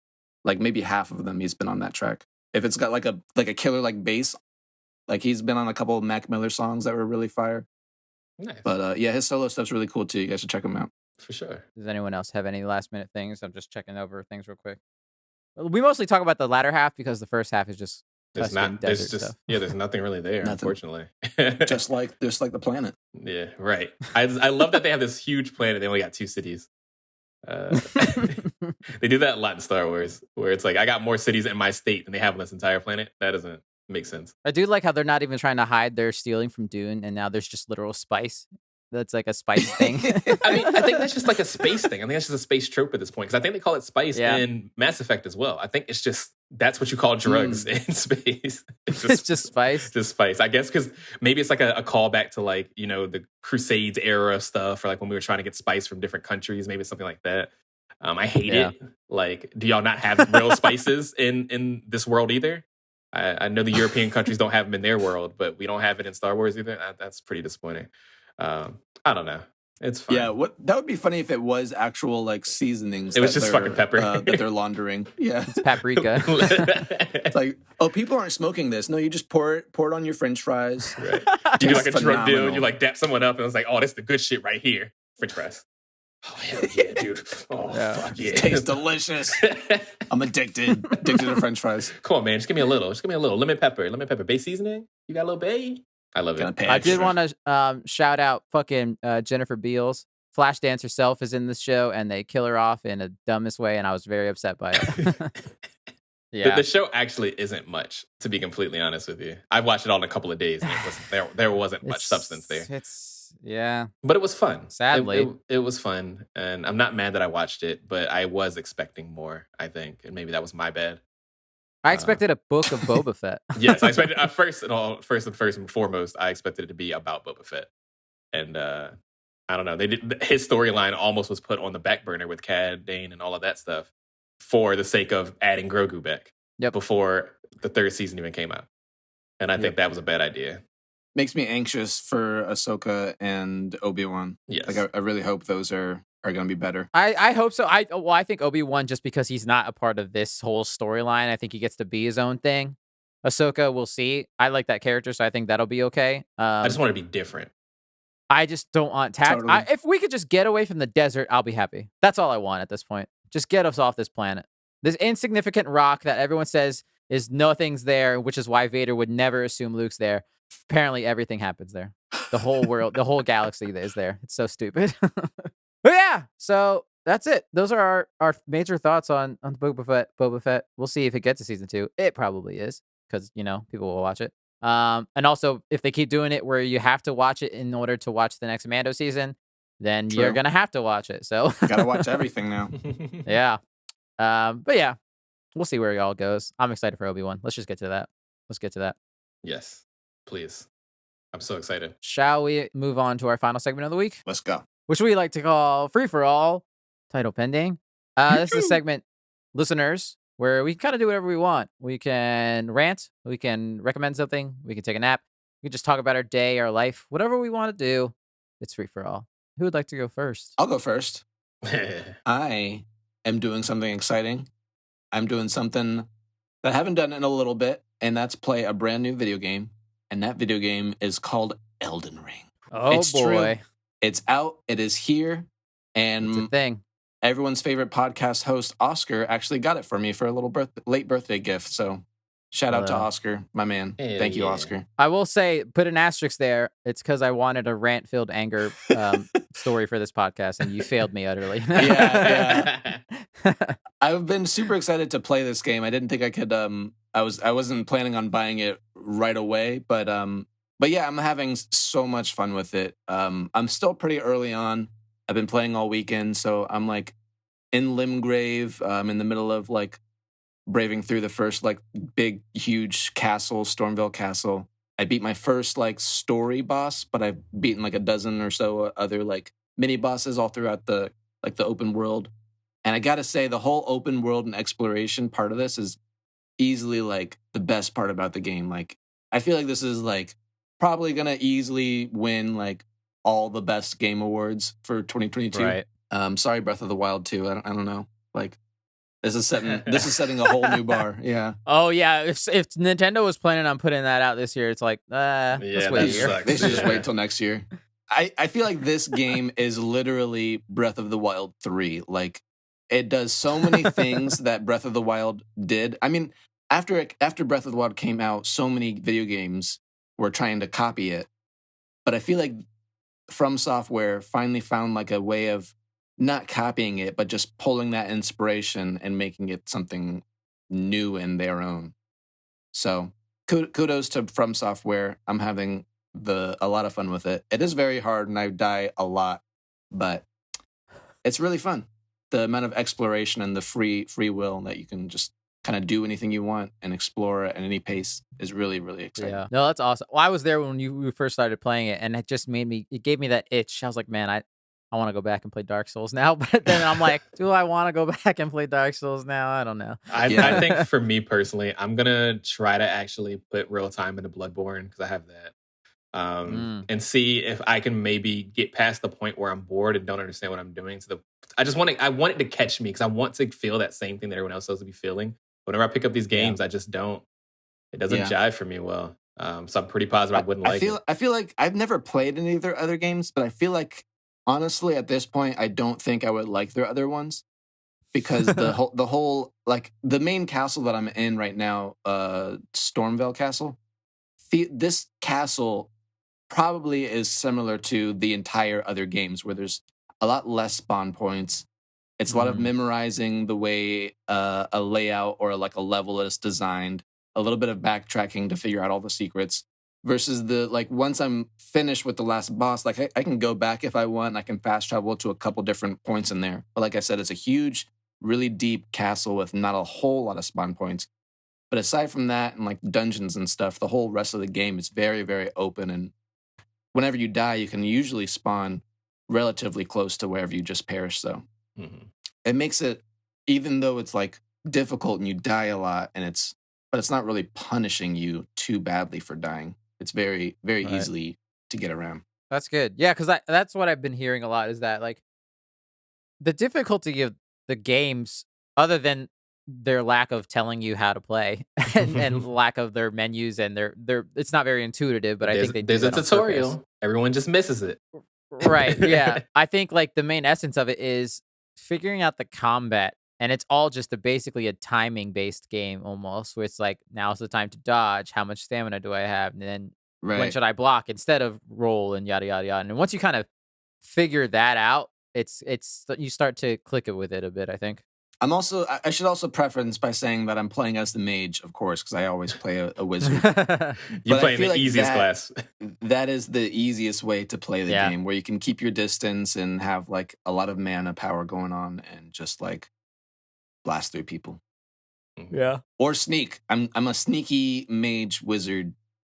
like maybe half of them he's been on that track. If it's got like a killer like bass Like he's been on a couple of Mac Miller songs that were really fire. Nice. But yeah, his solo stuff's really cool too. You guys should check him out. For sure. Does anyone else have any last minute things? I'm just checking over things real quick. We mostly talk about the latter half because the first half is just There's Tuscan not. There's desert just stuff. there's nothing really there, Nothing. unfortunately. just like the planet. Yeah, right. I love that they have this huge planet. They only got 2 cities. They do that a lot in Star Wars, where it's like I got more cities in my state than they have on this entire planet. That doesn't make sense. I do like how they're not even trying to hide their stealing from Dune, and now there's just literal spice. That's like a spice thing. I mean, I think that's just like a space thing. I think that's just a space trope at this point, because I think they call it spice in Mass Effect as well. I think it's just that's what you call drugs in space. It's just spice. Just spice, I guess, because maybe it's like a callback to like the Crusades era stuff, or like when we were trying to get spice from different countries. Maybe it's something like that. I hate it. Like, do y'all not have real spices in this world either? I know the European countries don't have them in their world, but we don't have it in Star Wars either. That's pretty disappointing. I don't know. It's fine. Yeah, that would be funny if it was actual like seasonings. It was just fucking pepper that they're laundering. Yeah, it's paprika. It's like, oh, people aren't smoking this. No, you just pour it on your French fries. Right. You do like a drug deal. And you like dap someone up, and it's like, oh, this is the good shit right here. French fries. Oh hell yeah, dude. Oh fuck yeah. Tastes delicious. I'm addicted to French fries. Come on, man. Just give me a little. Lemon pepper. Bay seasoning. You got a little bay? I love it. I did want to shout out fucking Jennifer Beals. Flashdance herself is in this show, and they kill her off in a dumbest way, and I was very upset by it. Yeah, the show actually isn't much, to be completely honest with you. I've watched it all in a couple of days, and there wasn't much substance there. But it was fun. Sadly, it was fun, and I'm not mad that I watched it, but I was expecting more, I think, and maybe that was my bad. I expected a Book of Boba Fett. Yes, I expected first and foremost, I expected it to be about Boba Fett, and I don't know. His storyline almost was put on the back burner with Cad Bane and all of that stuff for the sake of adding Grogu back. Yep. Before the 3rd season even came out, and I think that was a bad idea. Makes me anxious for Ahsoka and Obi-Wan. Yes, like I really hope those are going to be better. I hope so. I think Obi-Wan, just because he's not a part of this whole storyline, I think he gets to be his own thing. Ahsoka, we'll see. I like that character, so I think that'll be okay. I just want to be different. I just don't want tax. Totally. If we could just get away from the desert, I'll be happy. That's all I want at this point. Just get us off this planet. This insignificant rock that everyone says is nothing's there, which is why Vader would never assume Luke's there. Apparently, everything happens there. The whole world, the whole galaxy is there. It's so stupid. But yeah, so that's it. Those are our major thoughts on Boba Fett. We'll see if it gets to season 2. It probably is, because people will watch it. And also, if they keep doing it where you have to watch it in order to watch the next Mando season, then you're gonna have to watch it. So gotta watch everything now. Yeah. But yeah, we'll see where it all goes. I'm excited for Obi-Wan. Let's just get to that. Yes, please. I'm so excited. Shall we move on to our final segment of the week? Let's go. Which we like to call Free for All, title pending. This is a segment, listeners, where we can kind of do whatever we want. We can rant, we can recommend something, we can take a nap, we can just talk about our day, our life, whatever we want to do. It's free for all. Who would like to go first? I'll go first. I am doing something exciting. I'm doing something that I haven't done in a little bit, and that's play a brand new video game. And that video game is called Elden Ring. Oh, it's boy. True. It's out. It is here. And it's a thing. Everyone's favorite podcast host, Oscar, actually got it for me for a little late birthday gift. So shout out to Oscar, my man. Thank you, Oscar. I will say, put an asterisk there. It's because I wanted a rant-filled anger story for this podcast, and you failed me utterly. Yeah. I've been super excited to play this game. I didn't think I could. I wasn't planning on buying it right away, but yeah, I'm having so much fun with it. I'm still pretty early on. I've been playing all weekend, so I'm like in Limgrave. I'm in the middle of like braving through the first like big, huge castle, Stormville Castle. I beat my first like story boss, but I've beaten like a dozen or so other like mini bosses all throughout the open world. And I gotta say, the whole open world and exploration part of this is easily like the best part about the game. Like, I feel like this is like probably gonna easily win like all the best game awards for 2022. Right. Sorry, Breath of the Wild 2. I don't know. Like, This is setting a whole new bar. Yeah. Oh yeah, if Nintendo was planning on putting that out this year, it's like, let's Yeah, wait a that year. sucks. They should just Yeah. wait till next year. I feel like this game is literally Breath of the Wild 3. Like, it does so many things that Breath of the Wild did. I mean, after Breath of the Wild came out, so many video games were trying to copy it. But I feel like From Software finally found like a way of not copying it, but just pulling that inspiration and making it something new and their own. So kudos to From Software. I'm having a lot of fun with it. It is very hard and I die a lot, but it's really fun. The amount of exploration and the free will that you can just kind of do anything you want and explore at any pace is really, really exciting. Yeah, no, that's awesome. Well, I was there when we first started playing it, and it just it gave me that itch. I was like, man, I want to go back and play Dark Souls now. But then I'm like, do I want to go back and play Dark Souls now? I don't know. I think for me personally, I'm gonna try to actually put real time into Bloodborne because I have that. And see if I can maybe get past the point where I'm bored and don't understand what I'm doing. I want it to catch me because I want to feel that same thing that everyone else supposed to be feeling. Whenever I pick up these games, I just don't. It doesn't jive for me well. So I'm pretty positive I wouldn't like it. I feel like I've never played any of their other games, but I feel like honestly at this point I don't think I would like their other ones because the whole like the main castle that I'm in right now, Stormvale Castle. This castle probably is similar to the entire other games where there's a lot less spawn points. It's a lot of memorizing the way a layout or like a level is designed, a little bit of backtracking to figure out all the secrets versus the like once I'm finished with the last boss, like I can go back if I want. I can fast travel to a couple different points in there. But like I said, it's a huge, really deep castle with not a whole lot of spawn points. But aside from that and like dungeons and stuff, the whole rest of the game is very, very open. And whenever you die, you can usually spawn relatively close to wherever you just perished. So it makes it, even though it's like difficult and you die a lot, but it's not really punishing you too badly for dying. It's very, very easily to get around. That's good. Yeah, because that's what I've been hearing a lot is that like the difficulty of the games, other than their lack of telling you how to play and lack of their menus and their it's not very intuitive, but I think there's a that on tutorial. purpose. Everyone just misses it. Right. Yeah. I think like the main essence of it is figuring out the combat, and it's all just basically a timing based game almost, where it's like now's the time to dodge. How much stamina do I have? And then when should I block instead of roll and yada yada yada. And once you kind of figure that out, it's you start to click it with it a bit, I think. I should also preference by saying that I'm playing as the mage, of course, because I always play a wizard. You're playing the easiest class. That is the easiest way to play the game, where you can keep your distance and have like a lot of mana power going on and just like blast through people. Yeah. Or sneak. I'm a sneaky mage wizard.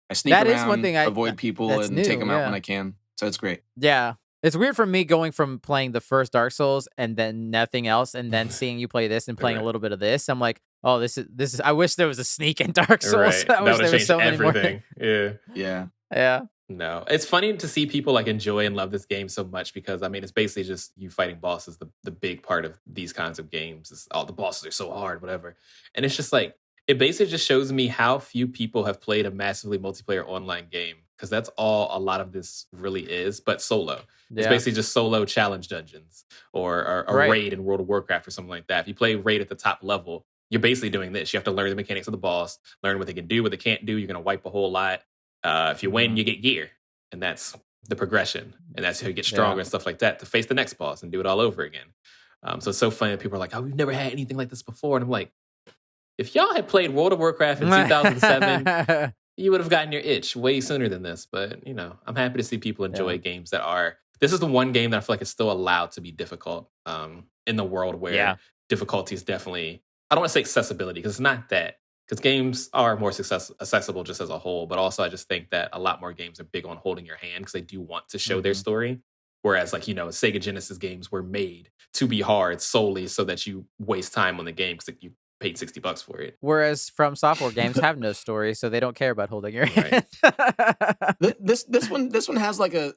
I sneak around, is one thing avoid people and take them out when I can. So it's great. Yeah. It's weird for me going from playing the first Dark Souls and then nothing else, and then seeing you play this and playing a little bit of this. I'm like, oh, this is. I wish there was a sneak in Dark Souls. Right. I wish there was so many everything. more. Yeah. No, it's funny to see people like enjoy and love this game so much because I mean it's basically just you fighting bosses. The big part of these kinds of games is all the bosses are so hard, whatever. And it's just like it basically just shows me how few people have played a massively multiplayer online game. Because that's all a lot of this really is, but solo. It's basically just solo challenge dungeons or a raid in World of Warcraft or something like that. If you play raid at the top level, you're basically doing this. You have to learn the mechanics of the boss, learn what they can do, what they can't do. You're going to wipe a whole lot. If you win, you get gear. And that's the progression. And that's how you get stronger and stuff like that to face the next boss and do it all over again. So it's so funny that people are like, oh, we've never had anything like this before. And I'm like, if y'all had played World of Warcraft in 2007... you would have gotten your itch way sooner than this. But, you know, I'm happy to see people enjoy games that are... This is the one game that I feel like is still allowed to be difficult in the world where difficulty is definitely... I don't want to say accessibility because it's not that. Because games are more accessible just as a whole. But also I just think that a lot more games are big on holding your hand because they do want to show their story. Whereas, like, you know, Sega Genesis games were made to be hard solely so that you waste time on the game because you paid $60 for it. Whereas From Software games have no story, so they don't care about holding your hand. This one has like a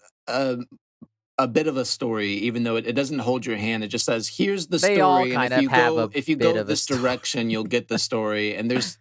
a bit of a story, even though it doesn't hold your hand. It just says, "Here's the They all story, and kind of have a if you bit go of a this story. direction, you'll get the story." And there's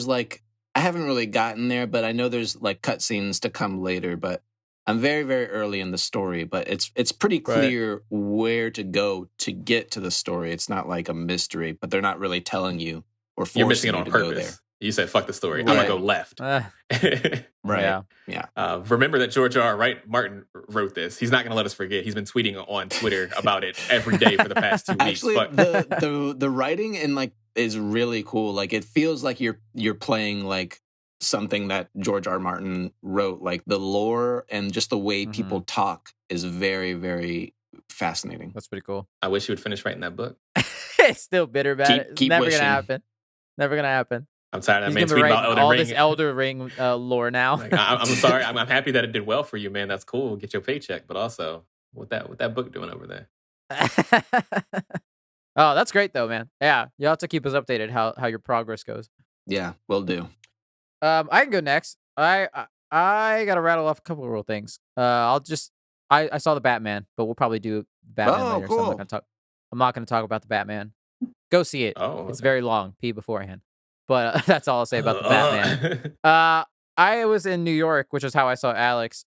like I haven't really gotten there, but I know there's like cutscenes to come later. But I'm very very early in the story, but it's pretty Right. clear where to go to get to the story. It's not like a mystery, but they're not really telling you or You're missing forcing it you on to go there. purpose. You said, fuck the story. I'm Right. going to go left. Right. Yeah. Yeah. Remember that George R. Martin wrote this. He's not going to let us forget. He's been tweeting on Twitter about it every day for the past 2 weeks. Actually, Fuck. the writing and like is really cool. Like it feels like you're playing like something that George R. Martin wrote. Like the lore and just the way people talk is very very fascinating. That's pretty cool. I wish you would finish writing that book. It's still bitter about it. It's Keep never wishing. gonna happen. Never gonna happen. I'm tired of that He's man gonna be tweeting about writing Elden all Ring. this Elder Ring lore now. Like, I'm sorry. I'm happy that it did well for you, man. That's cool. Get your paycheck, but also what that book doing over there? Oh, that's great though, man. Yeah, you'll have to keep us updated how your progress goes. Yeah, will do. I can go next. I gotta rattle off a couple of real things. I saw the Batman, but we'll probably do Batman Oh, later. So cool. I'm not gonna talk about the Batman. Go see it. Oh, It's okay. very long. Pee beforehand. But that's all I'll say about the Batman. I was in New York, which is how I saw Alex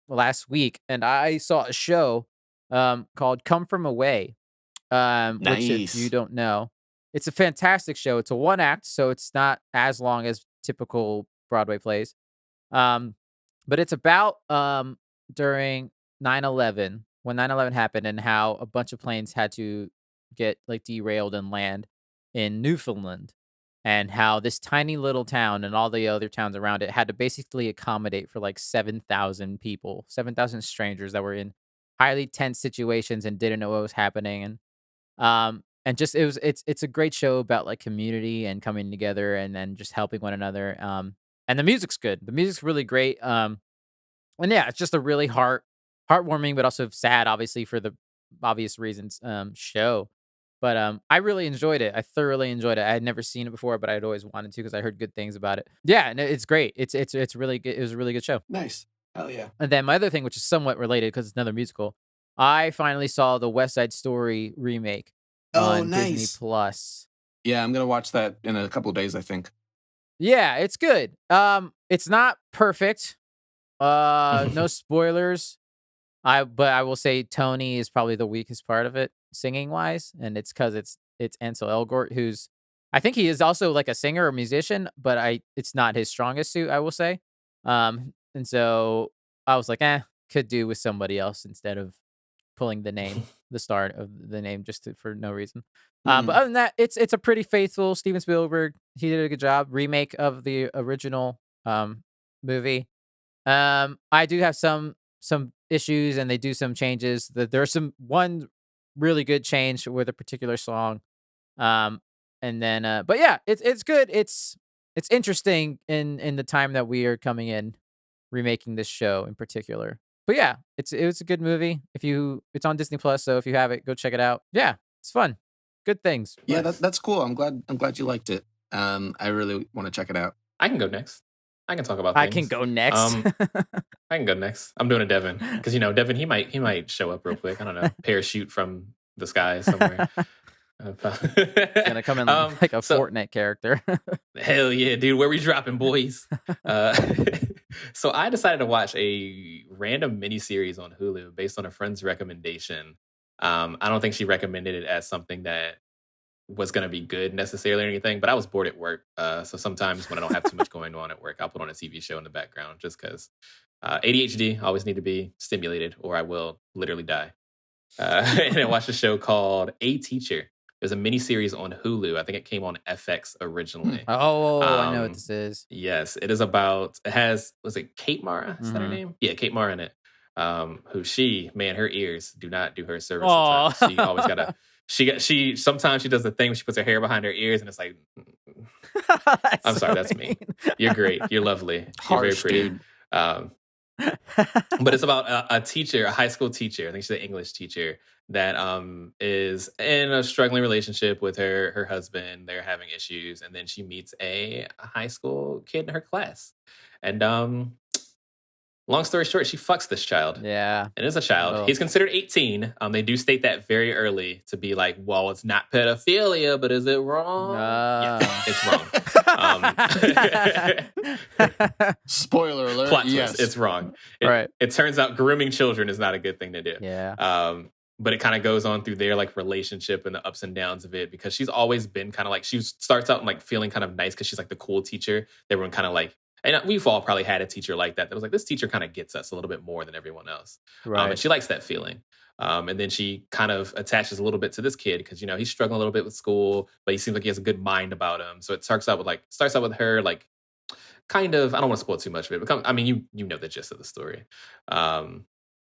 last week, and I saw a show called Come From Away. Which if you Nice. don't know, it's a fantastic show. It's a one act, so it's not as long as typical Broadway plays. But it's about during 9/11, when 9/11 happened, and how a bunch of planes had to get like derailed and land in Newfoundland, and how this tiny little town and all the other towns around it had to basically accommodate for like 7,000 people, 7,000 strangers that were in highly tense situations and didn't know what was happening. And just it's a great show about like community and coming together and then just helping one another. And the music's good. The music's really great. And yeah, it's just a really heartwarming, but also sad, obviously for the obvious reasons. Show, but I really enjoyed it. I thoroughly enjoyed it. I had never seen it before, but I'd always wanted to because I heard good things about it. Yeah, and it's great. It's really good. It was a really good show. Nice. Hell yeah. And then my other thing, which is somewhat related because it's another musical, I finally saw the West Side Story remake Oh, on Disney nice. Plus. Yeah, I'm gonna watch that in a couple of days, I think. Yeah, it's good. It's not perfect. No spoilers. But I will say Tony is probably the weakest part of it, singing wise, and it's because it's Ansel Elgort, who's I think he is also like a singer or musician, but it's not his strongest suit, I will say. And so I was like, could do with somebody else instead of pulling the name, the start of the name for no reason. But other than that, it's a pretty faithful Steven Spielberg. He did a good job remake of the original movie. I do have some issues, and they do some changes. There's one really good change with a particular song. And then but yeah, it's good. It's interesting in the time that we are coming in, remaking this show in particular. But yeah, it was a good movie. It's on Disney Plus, so if you have it, go check it out. Yeah, it's fun. Good things. Yeah, Nice. that's cool. I'm glad you liked it. I really want to check it out. I can go next. I can talk about I things. can go next. I can go next. I'm doing a Devin because Devin he might show up real quick. I don't know, parachute from the sky somewhere. Gonna come in like a Fortnite character. Hell yeah, dude! Where we dropping, boys? So I decided to watch a random miniseries on Hulu based on a friend's recommendation. I don't think she recommended it as something that was going to be good necessarily or anything, but I was bored at work. So sometimes when I don't have too much going on at work, I'll put on a TV show in the background just because ADHD, always need to be stimulated or I will literally die. And I watched a show called A Teacher. It was a miniseries on Hulu. I think it came on FX originally. Oh, I know what this is. Yes, it is about. Was it Kate Mara? Is that her name? Yeah, Kate Mara in it. Her ears do not do her service. Sometimes. She always gotta. She sometimes she does the thing where she puts her hair behind her ears, and it's like. I'm sorry, that's me. You're great. You're lovely. You're very pretty. Dude. But it's about a teacher, a high school teacher. I think she's an English teacher that is in a struggling relationship with her husband. They're having issues, and then she meets a high school kid in her class, and Long story short, she fucks this child. Yeah. It is a child. Oh. He's considered 18. They do state that very early to be like, well, it's not pedophilia, but is it wrong? Yeah, it's wrong. Spoiler alert. Plot twist, yes. it's wrong. Right. It turns out grooming children is not a good thing to do. Yeah. But it kind of goes on through their like relationship and the ups and downs of it, because she's always been kind of like, she starts out like feeling kind of nice because she's like the cool teacher. Everyone kind of like, and we've all probably had a teacher like that was like, this teacher kind of gets us a little bit more than everyone else. Right. And she likes that feeling. And then she kind of attaches a little bit to this kid because, you know, he's struggling a little bit with school, but he seems like he has a good mind about him. So it starts out with her like kind of, I don't want to spoil too much of it, but I mean, you know the gist of the story.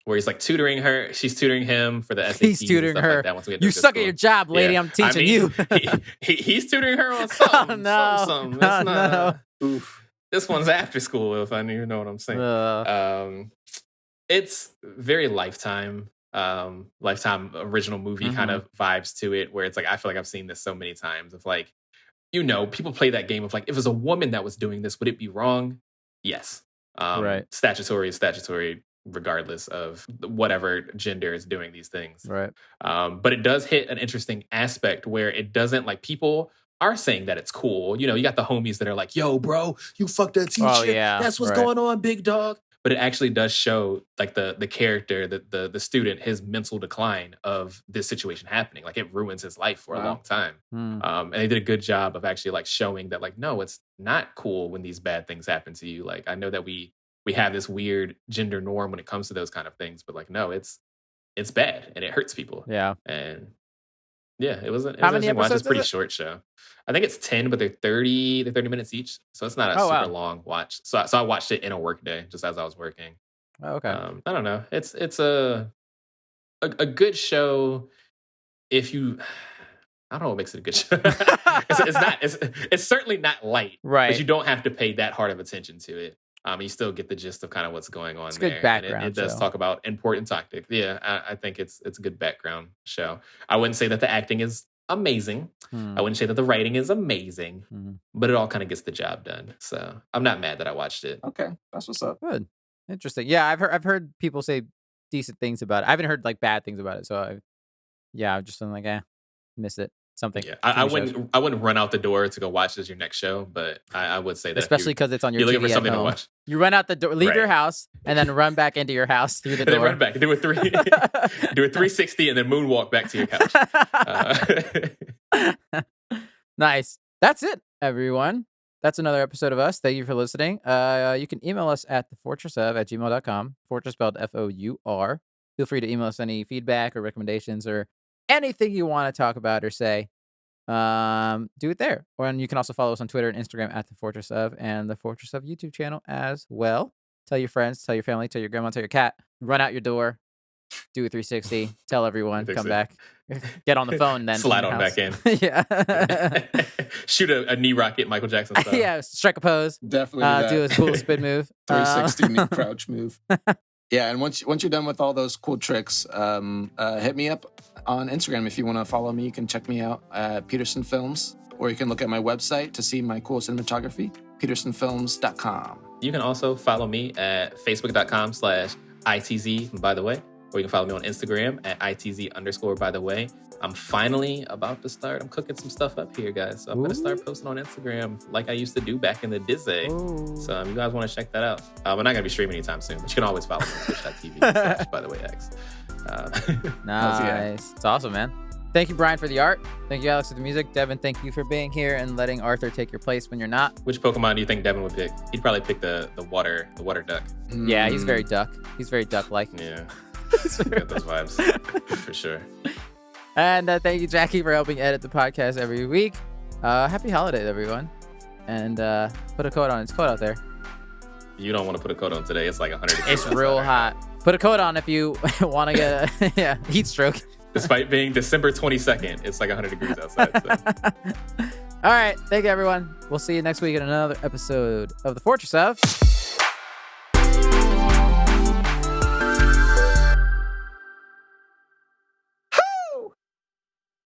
Where he's like tutoring her, she's tutoring him for the SATs. He's tutoring her. Like that once we get you to suck school. at your job, lady. Yeah. I'm teaching you. He's tutoring her on something. Oh, no. Something. That's not, Oof. This one's after school, if I even know what I'm saying. It's very Lifetime original movie kind of vibes to it, where it's like, I feel like I've seen this so many times of like, you know, people play that game of like, if it was a woman that was doing this, would it be wrong? Yes. Right. Statutory is statutory regardless of whatever gender is doing these things. Right. But it does hit an interesting aspect where it doesn't, like, people are saying that it's cool. You know, you got the homies that are like, yo, bro, you fucked that teacher. Oh, yeah. That's what's going on, big dog. But it actually does show like the character, the student, his mental decline of this situation happening. Like, it ruins his life for a long time. And they did a good job of actually like showing that like, no, it's not cool when these bad things happen to you. Like, I know that we have this weird gender norm when it comes to those kind of things, but like, no, it's bad and it hurts people. Yeah. And yeah, it was How many episodes? It's a pretty short show. I think it's 10, but they're 30 minutes each. So it's not a super long watch. So I watched it in a work day just as I was working. Oh, okay. I don't know. It's a good show if you, I don't know what makes it a good show. It's certainly not light. Right. But you don't have to pay that hard of attention to it. You still get the gist of kind of what's going on it's there. Good background. And it does talk about important topics. Yeah, I think it's a good background show. I wouldn't say that the acting is amazing. I wouldn't say that the writing is amazing, but it all kind of gets the job done. So I'm not mad that I watched it. Okay, that's what's up. Good, interesting. Yeah, I've heard people say decent things about it. I haven't heard like bad things about it. So I've just been like, miss it. Something. Yeah, I wouldn't run out the door to go watch this as your next show, but I would say that especially because it's on your you're looking TV for something at home. to watch. You run out the door, leave your house, and then run back into your house through the door. And then run back, do a 360, and then moonwalk back to your couch. Nice. That's it, everyone. That's another episode of us. Thank you for listening. You can email us at thefortressof@gmail.com. Fortress spelled FOUR. Feel free to email us any feedback or recommendations or anything you want to talk about or say. Do it there. And you can also follow us on Twitter and Instagram at The Fortress of, and the Fortress of YouTube channel as well. Tell your friends, tell your family, tell your grandma, tell your cat. Run out your door. Do a 360. Tell everyone. Come back. Get on the phone. Then slide on back in. Yeah. Shoot a knee rocket, Michael Jackson style. Yeah. Strike a pose. Definitely do a cool spin move. 360 knee crouch move. Yeah, and once you're done with all those cool tricks, hit me up on Instagram if you want to follow me. You can check me out at Peterson Films, or you can look at my website to see my cool cinematography, petersonfilms.com. You can also follow me at facebook.com/ITZ, by the way, or you can follow me on Instagram at ITZ_, by the way. I'm finally about to start. I'm cooking some stuff up here, guys. So I'm going to start posting on Instagram like I used to do back in the Disney. So you guys want to check that out. We're not going to be streaming anytime soon, but you can always follow me on twitch.tv, by the way, X. Nice. It's awesome, man. Thank you, Brian, for the art. Thank you, Alex, for the music. Devin, thank you for being here and letting Arthur take your place when you're not. Which Pokemon do you think Devin would pick? He'd probably pick the water duck. Yeah, he's very duck. He's very duck-like. Yeah. Got those vibes for sure. And thank you, Jackie, for helping edit the podcast every week. Happy holidays, everyone. And put a coat on. It's cold out there. You don't want to put a coat on today. It's like 100 degrees. It's real hot. Put a coat on if you want to get a heat stroke. Despite being December 22nd, it's like 100 degrees outside. So. All right. Thank you, everyone. We'll see you next week in another episode of The Fortress of...